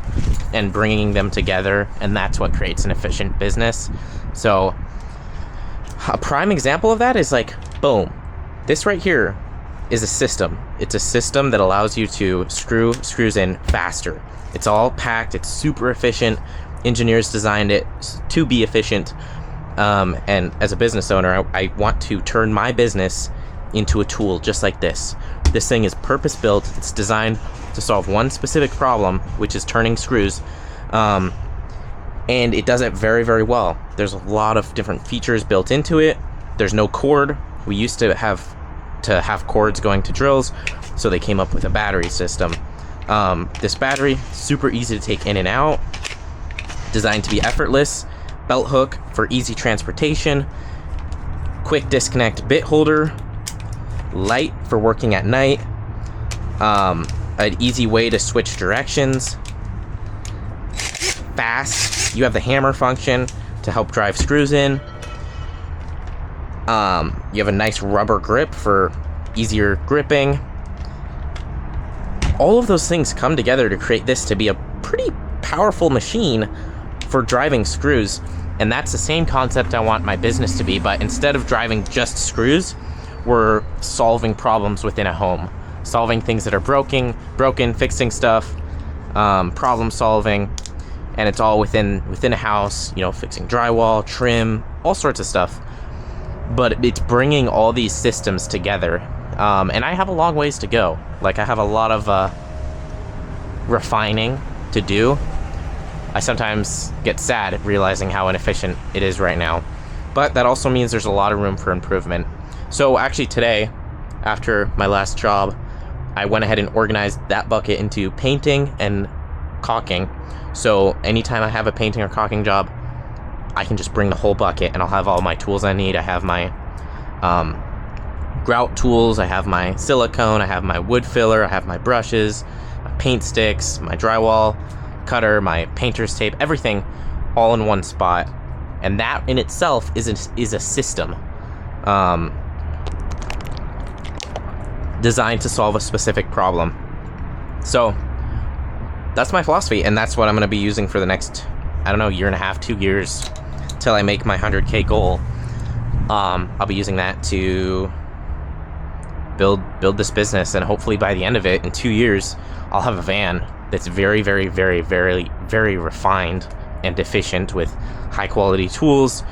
and bringing them together, and that's what creates an efficient business. So a prime example of that is like, boom, this right here is a system. It's a system that allows you to screw screws in faster. It's all packed, it's super efficient. Engineers designed it to be efficient. And as a business owner, I want to turn my business into a tool just like this. This thing is purpose built. It's designed to solve one specific problem, which is turning screws. And it does it very, very well. There's a lot of different features built into it. There's no cord. We used to have cords going to drills, so they came up with a battery system. This battery, super easy to take in and out, designed to be effortless. Belt hook for easy transportation, quick disconnect bit holder, light for working at night, an easy way to switch directions, fast. You have the hammer function to help drive screws in. You have a nice rubber grip for easier gripping. All of those things come together to create this to be a pretty powerful machine for driving screws. And that's the same concept I want my business to be, but instead of driving just screws, we're solving problems within a home, solving things that are broken, fixing stuff, problem solving, and it's all within a house, you know, fixing drywall, trim, all sorts of stuff. But it's bringing all these systems together, and I have a long ways to go. Like, I have a lot of refining to do. I sometimes get sad at realizing how inefficient it is right now, but that also means there's a lot of room for improvement. So actually today, after my last job, I went ahead and organized that bucket into painting and caulking. So anytime I have a painting or caulking job, I can just bring the whole bucket and I'll have all my tools I need. I have my grout tools, I have my silicone, I have my wood filler, I have my brushes, my paint sticks, my drywall cutter, my painter's tape, everything all in one spot. And that in itself is a system designed to solve a specific problem. So that's my philosophy, and that's what I'm going to be using for the next, I don't know, year and a half, 2 years, till I make my 100K goal. I'll be using that to build this business, and hopefully by the end of it, in 2 years, I'll have a van that's very, very, very, very, very refined and efficient with high quality tools.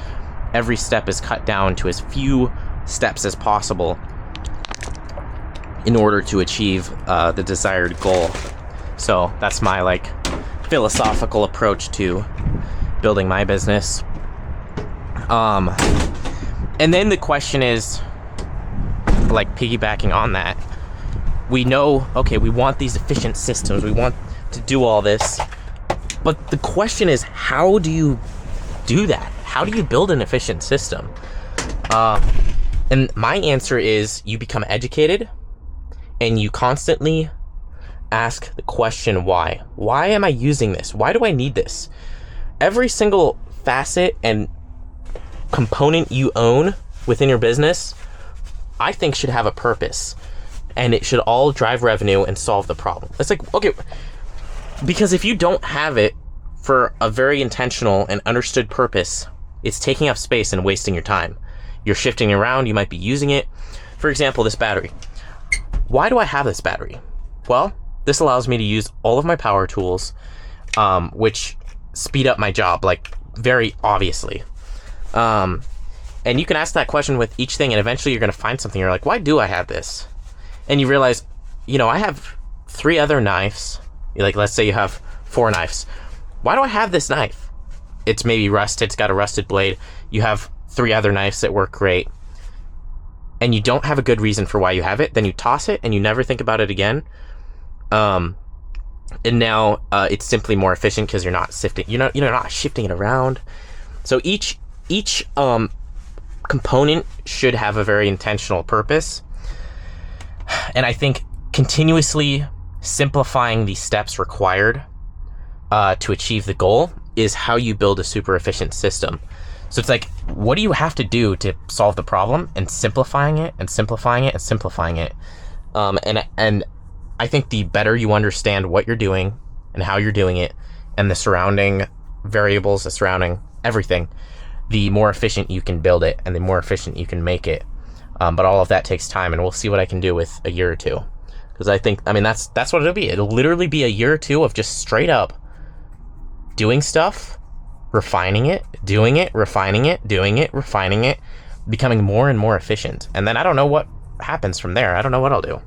Every step is cut down to as few steps as possible in order to achieve the desired goal. So that's my like philosophical approach to building my business. And then the question is, like, piggybacking on that, we know, okay, we want these efficient systems, we want to do all this, but the question is, how do you do that? How do you build an efficient system? And my answer is, you become educated and you constantly ask the question, why? Why am I using this? Why do I need this? Every single facet and component you own within your business, I think, should have a purpose, and it should all drive revenue and solve the problem. It's like, okay, because if you don't have it for a very intentional and understood purpose, it's taking up space and wasting your time. You're shifting around, you might be using it. For example, this battery. Why do I have this battery? Well, this allows me to use all of my power tools, which speed up my job, like, very obviously. And you can ask that question with each thing, and eventually you're going to find something. You're like, why do I have this? And you realize, you know, I have 3 other knives. Like, let's say you have 4 knives. Why do I have this knife? It's maybe rusted. It's got a rusted blade. You have 3 other knives that work great. And you don't have a good reason for why you have it. Then you toss it and you never think about it again. And now it's simply more efficient because you're not sifting. You're not shifting it around. So each component should have a very intentional purpose. And I think continuously simplifying the steps required to achieve the goal is how you build a super efficient system. So it's like, what do you have to do to solve the problem, and simplifying it and simplifying it and simplifying it. And I think the better you understand what you're doing and how you're doing it and the surrounding variables, the surrounding everything, the more efficient you can build it and the more efficient you can make it. But all of that takes time, and we'll see what I can do with a year or two. Because I mean, that's what it'll be. It'll literally be a year or two of just straight up doing stuff, refining it, doing it, refining it, doing it, refining it, becoming more and more efficient. And then I don't know what happens from there. I don't know what I'll do.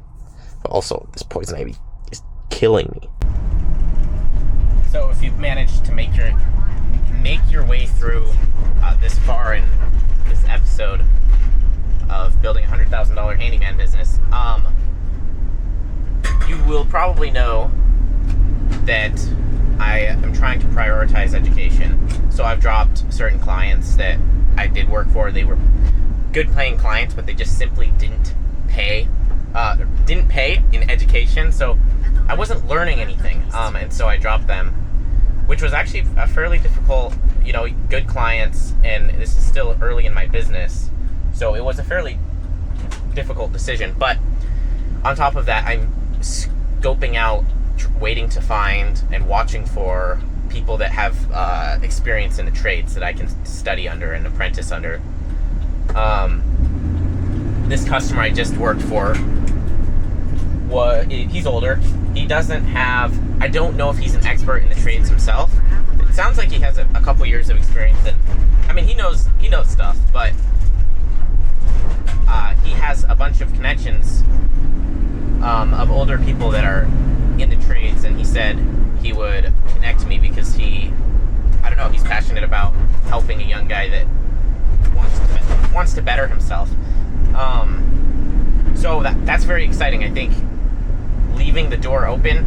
But also, this poison ivy is killing me. So if you've managed to make your way through this far in this episode of building a $100,000 handyman business, you will probably know that I am trying to prioritize education. So I've dropped certain clients that I did work for. They were good paying clients, but they just simply didn't pay in education. So I wasn't learning anything. And so I dropped them, which was actually a fairly difficult, good clients. And this is still early in my business. So it was a fairly difficult decision. But on top of that, I'm scoping out, waiting to find and watching for people that have experience in the trades that I can study under and apprentice under. This customer I just worked for, he's older. He doesn't have, I don't know if he's an expert in the trades himself. It sounds like he has a couple years of experience, and I mean, he knows stuff, but he has a bunch of connections of older people that are in the trades, and he said he would connect me because he's passionate about helping a young guy that wants to better himself. So that's very exciting. I think leaving the door open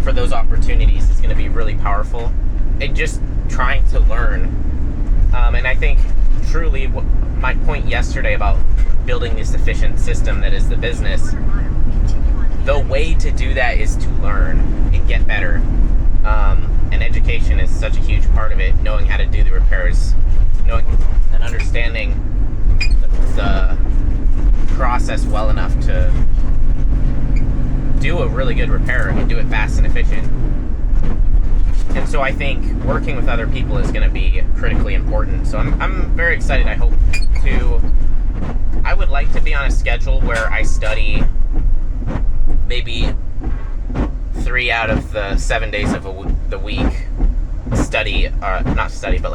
for those opportunities is going to be really powerful, and just trying to learn. And I think truly my point yesterday about building this efficient system that is the business, the way to do that is to learn and get better. And education is such a huge part of it, knowing how to do the repairs, knowing and understanding the process well enough to do a really good repair and do it fast and efficient. And so I think working with other people is going to be critically important. So I'm very excited. I would like to be on a schedule where I study maybe 3 out of the 7 days of the week,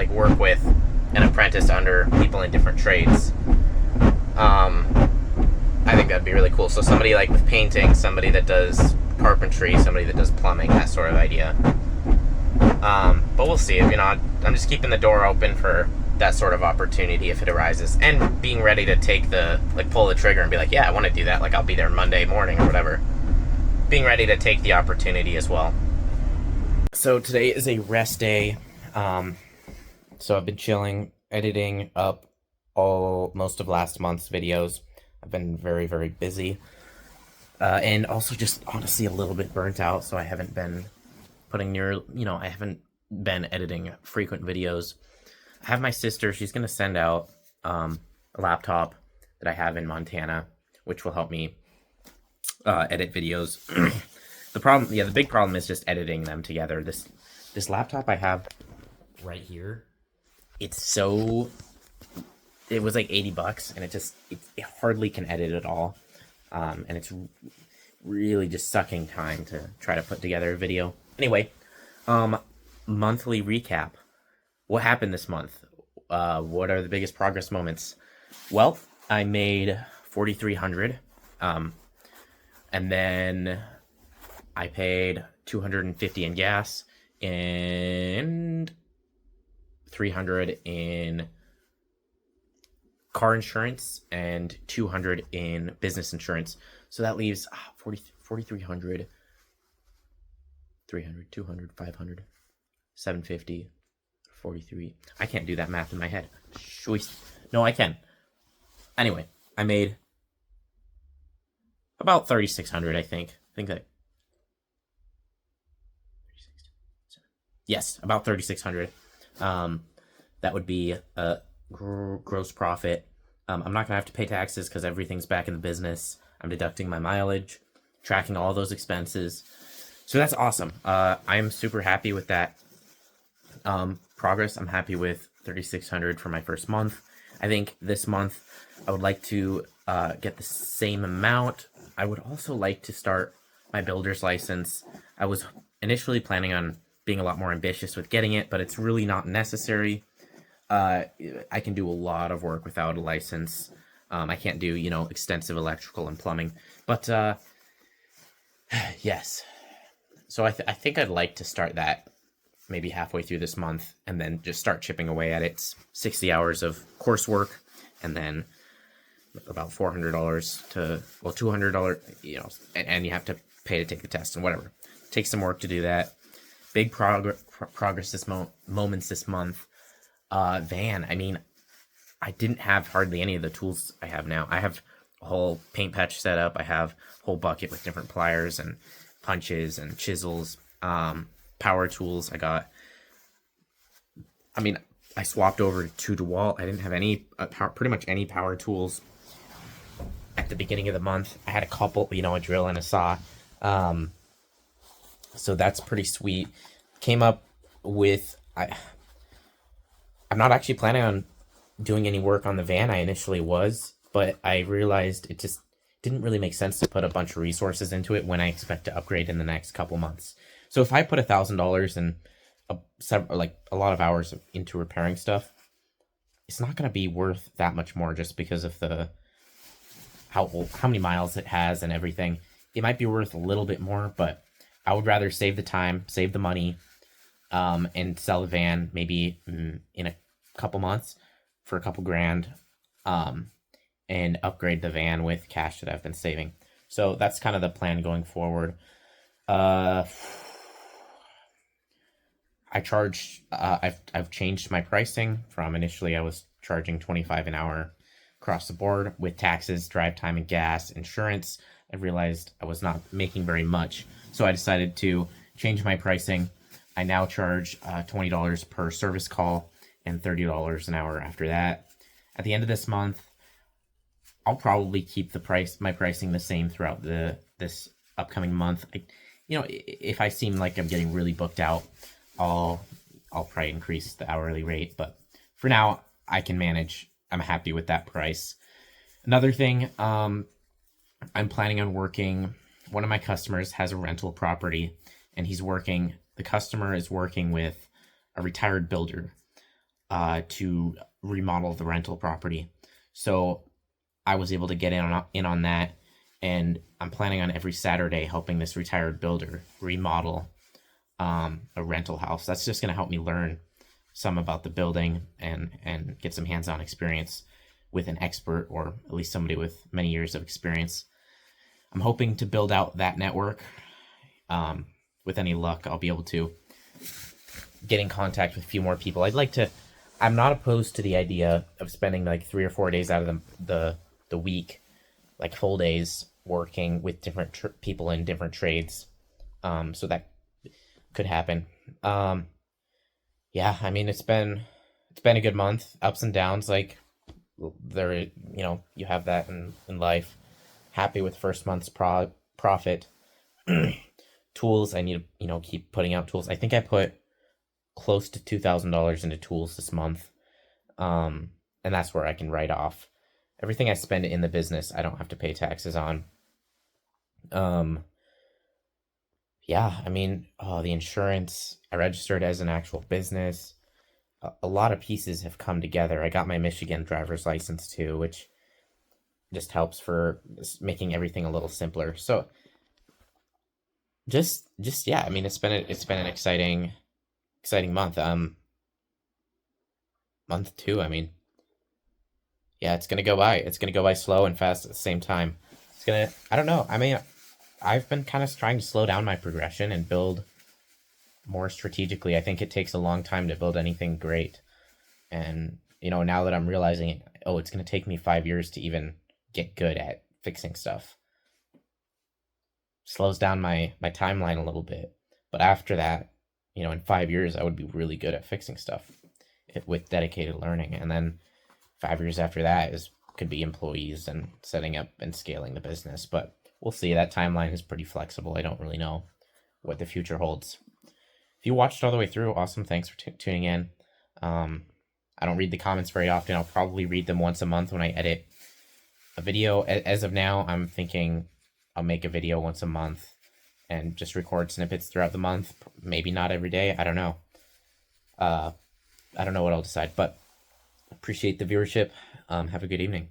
work with an apprentice under people in different trades. I think that'd be really cool. So somebody like with painting, somebody that does carpentry, somebody that does plumbing, that sort of idea. But we'll see. I'm just keeping the door open for that sort of opportunity if it arises, and being ready to pull the trigger and be like, yeah, I want to do that. Like, I'll be there Monday morning or whatever. Being ready to take the opportunity as well. So today is a rest day. So I've been chilling, editing up most of last month's videos. I've been very, very busy. And also just honestly a little bit burnt out. So I haven't been I haven't been editing frequent videos. I have my sister, she's going to send out a laptop that I have in Montana, which will help me edit videos. The big problem is just editing them together. This laptop I have right here, it was like $80, and it hardly can edit at all. And it's really just sucking time to try to put together a video. Anyway, monthly recap. What happened this month? what are the biggest progress moments? Well, I made 4,300, and then I paid 250 in gas and 300 in car insurance and 200 in business insurance. So that leaves 4,300, 300, 200, 500, 750, 43. I can't do that math in my head. No, I can. Anyway, I made about 3,600, I think. Yes, about 3,600. That would be a gross profit. I'm not gonna have to pay taxes because everything's back in the business. I'm deducting my mileage, tracking all those expenses. So that's awesome. I am super happy with that progress. I'm happy with 3,600 for my first month. I think this month I would like to get the same amount. I would also like to start my builder's license. I was initially planning on being a lot more ambitious with getting it, but it's really not necessary. I can do a lot of work without a license. I can't do, extensive electrical and plumbing, but yes. So I think I'd like to start that maybe halfway through this month and then just start chipping away at it. It's 60 hours of coursework and then about $400 to, well, $200, and you have to pay to take the test and whatever. Take some work to do that. Big progress moments this month. Van, I mean, I didn't have hardly any of the tools I have now. I have a whole paint patch set up. I have a whole bucket with different pliers and punches and chisels, power tools. I swapped over to DeWalt. I didn't have any, pretty much any power tools at the beginning of the month. I had a couple, a drill and a saw. So that's pretty sweet. Came up with, I'm not actually planning on doing any work on the van. I initially was, but I realized it just didn't really make sense to put a bunch of resources into it when I expect to upgrade in the next couple months. So if I put $1,000 and a lot of hours into repairing stuff, it's not going to be worth that much more just because of how many miles it has and everything. It might be worth a little bit more, but I would rather save the time, save the money, and sell the van maybe in a couple months for a couple grand, and upgrade the van with cash that I've been saving. So that's kind of the plan going forward. I've changed my pricing from initially I was charging $25 an hour across the board with taxes, drive time, and gas, insurance. I realized I was not making very much, so I decided to change my pricing. I now charge $20 per service call and $30 an hour after that. At the end of this month, I'll probably keep my pricing the same throughout this upcoming month. If I seem like I'm getting really booked out, I'll probably increase the hourly rate. But for now, I can manage. I'm happy with that price. Another thing, I'm planning on working. One of my customers has a rental property, and the customer is working with a retired builder to remodel the rental property. So I was able to get in on that, and I'm planning on every Saturday helping this retired builder remodel a rental house. That's just going to help me learn some about the building and get some hands-on experience with an expert, or at least somebody with many years of experience. I'm hoping to build out that network. With any luck, I'll be able to get in contact with a few more people. I'm not opposed to the idea of spending like 3 or 4 days out of the week, like full days, working with different people in different trades. So that could happen. Yeah, I mean, it's been a good month, ups and downs. Like there, you have that in life. Happy with first month's profit. Tools, I need to keep putting out tools. I think I put close to $2,000 into tools this month, and that's where I can write off everything I spend in the business. I don't have to pay taxes on. Yeah, I mean, the insurance, I registered as an actual business. a lot of pieces have come together. I got my Michigan driver's license too, which just helps for making everything a little simpler. So just yeah, I mean, it's been an exciting month. Month two, I mean, yeah, it's gonna go by. It's gonna go by slow and fast at the same time. I don't know. I mean, I've been kind of trying to slow down my progression and build more strategically. I think it takes a long time to build anything great. And, now that I'm realizing it, it's going to take me 5 years to even get good at fixing stuff. Slows down my timeline a little bit. But after that, in 5 years, I would be really good at fixing stuff with dedicated learning. And then 5 years after that could be employees and setting up and scaling the business. But we'll see. That timeline is pretty flexible. I don't really know what the future holds. If you watched all the way through, awesome. Thanks for tuning in. I don't read the comments very often. I'll probably read them once a month when I edit a video. As of now, I'm thinking I'll make a video once a month and just record snippets throughout the month. Maybe not every day. I don't know. I don't know what I'll decide, but appreciate the viewership. Have a good evening.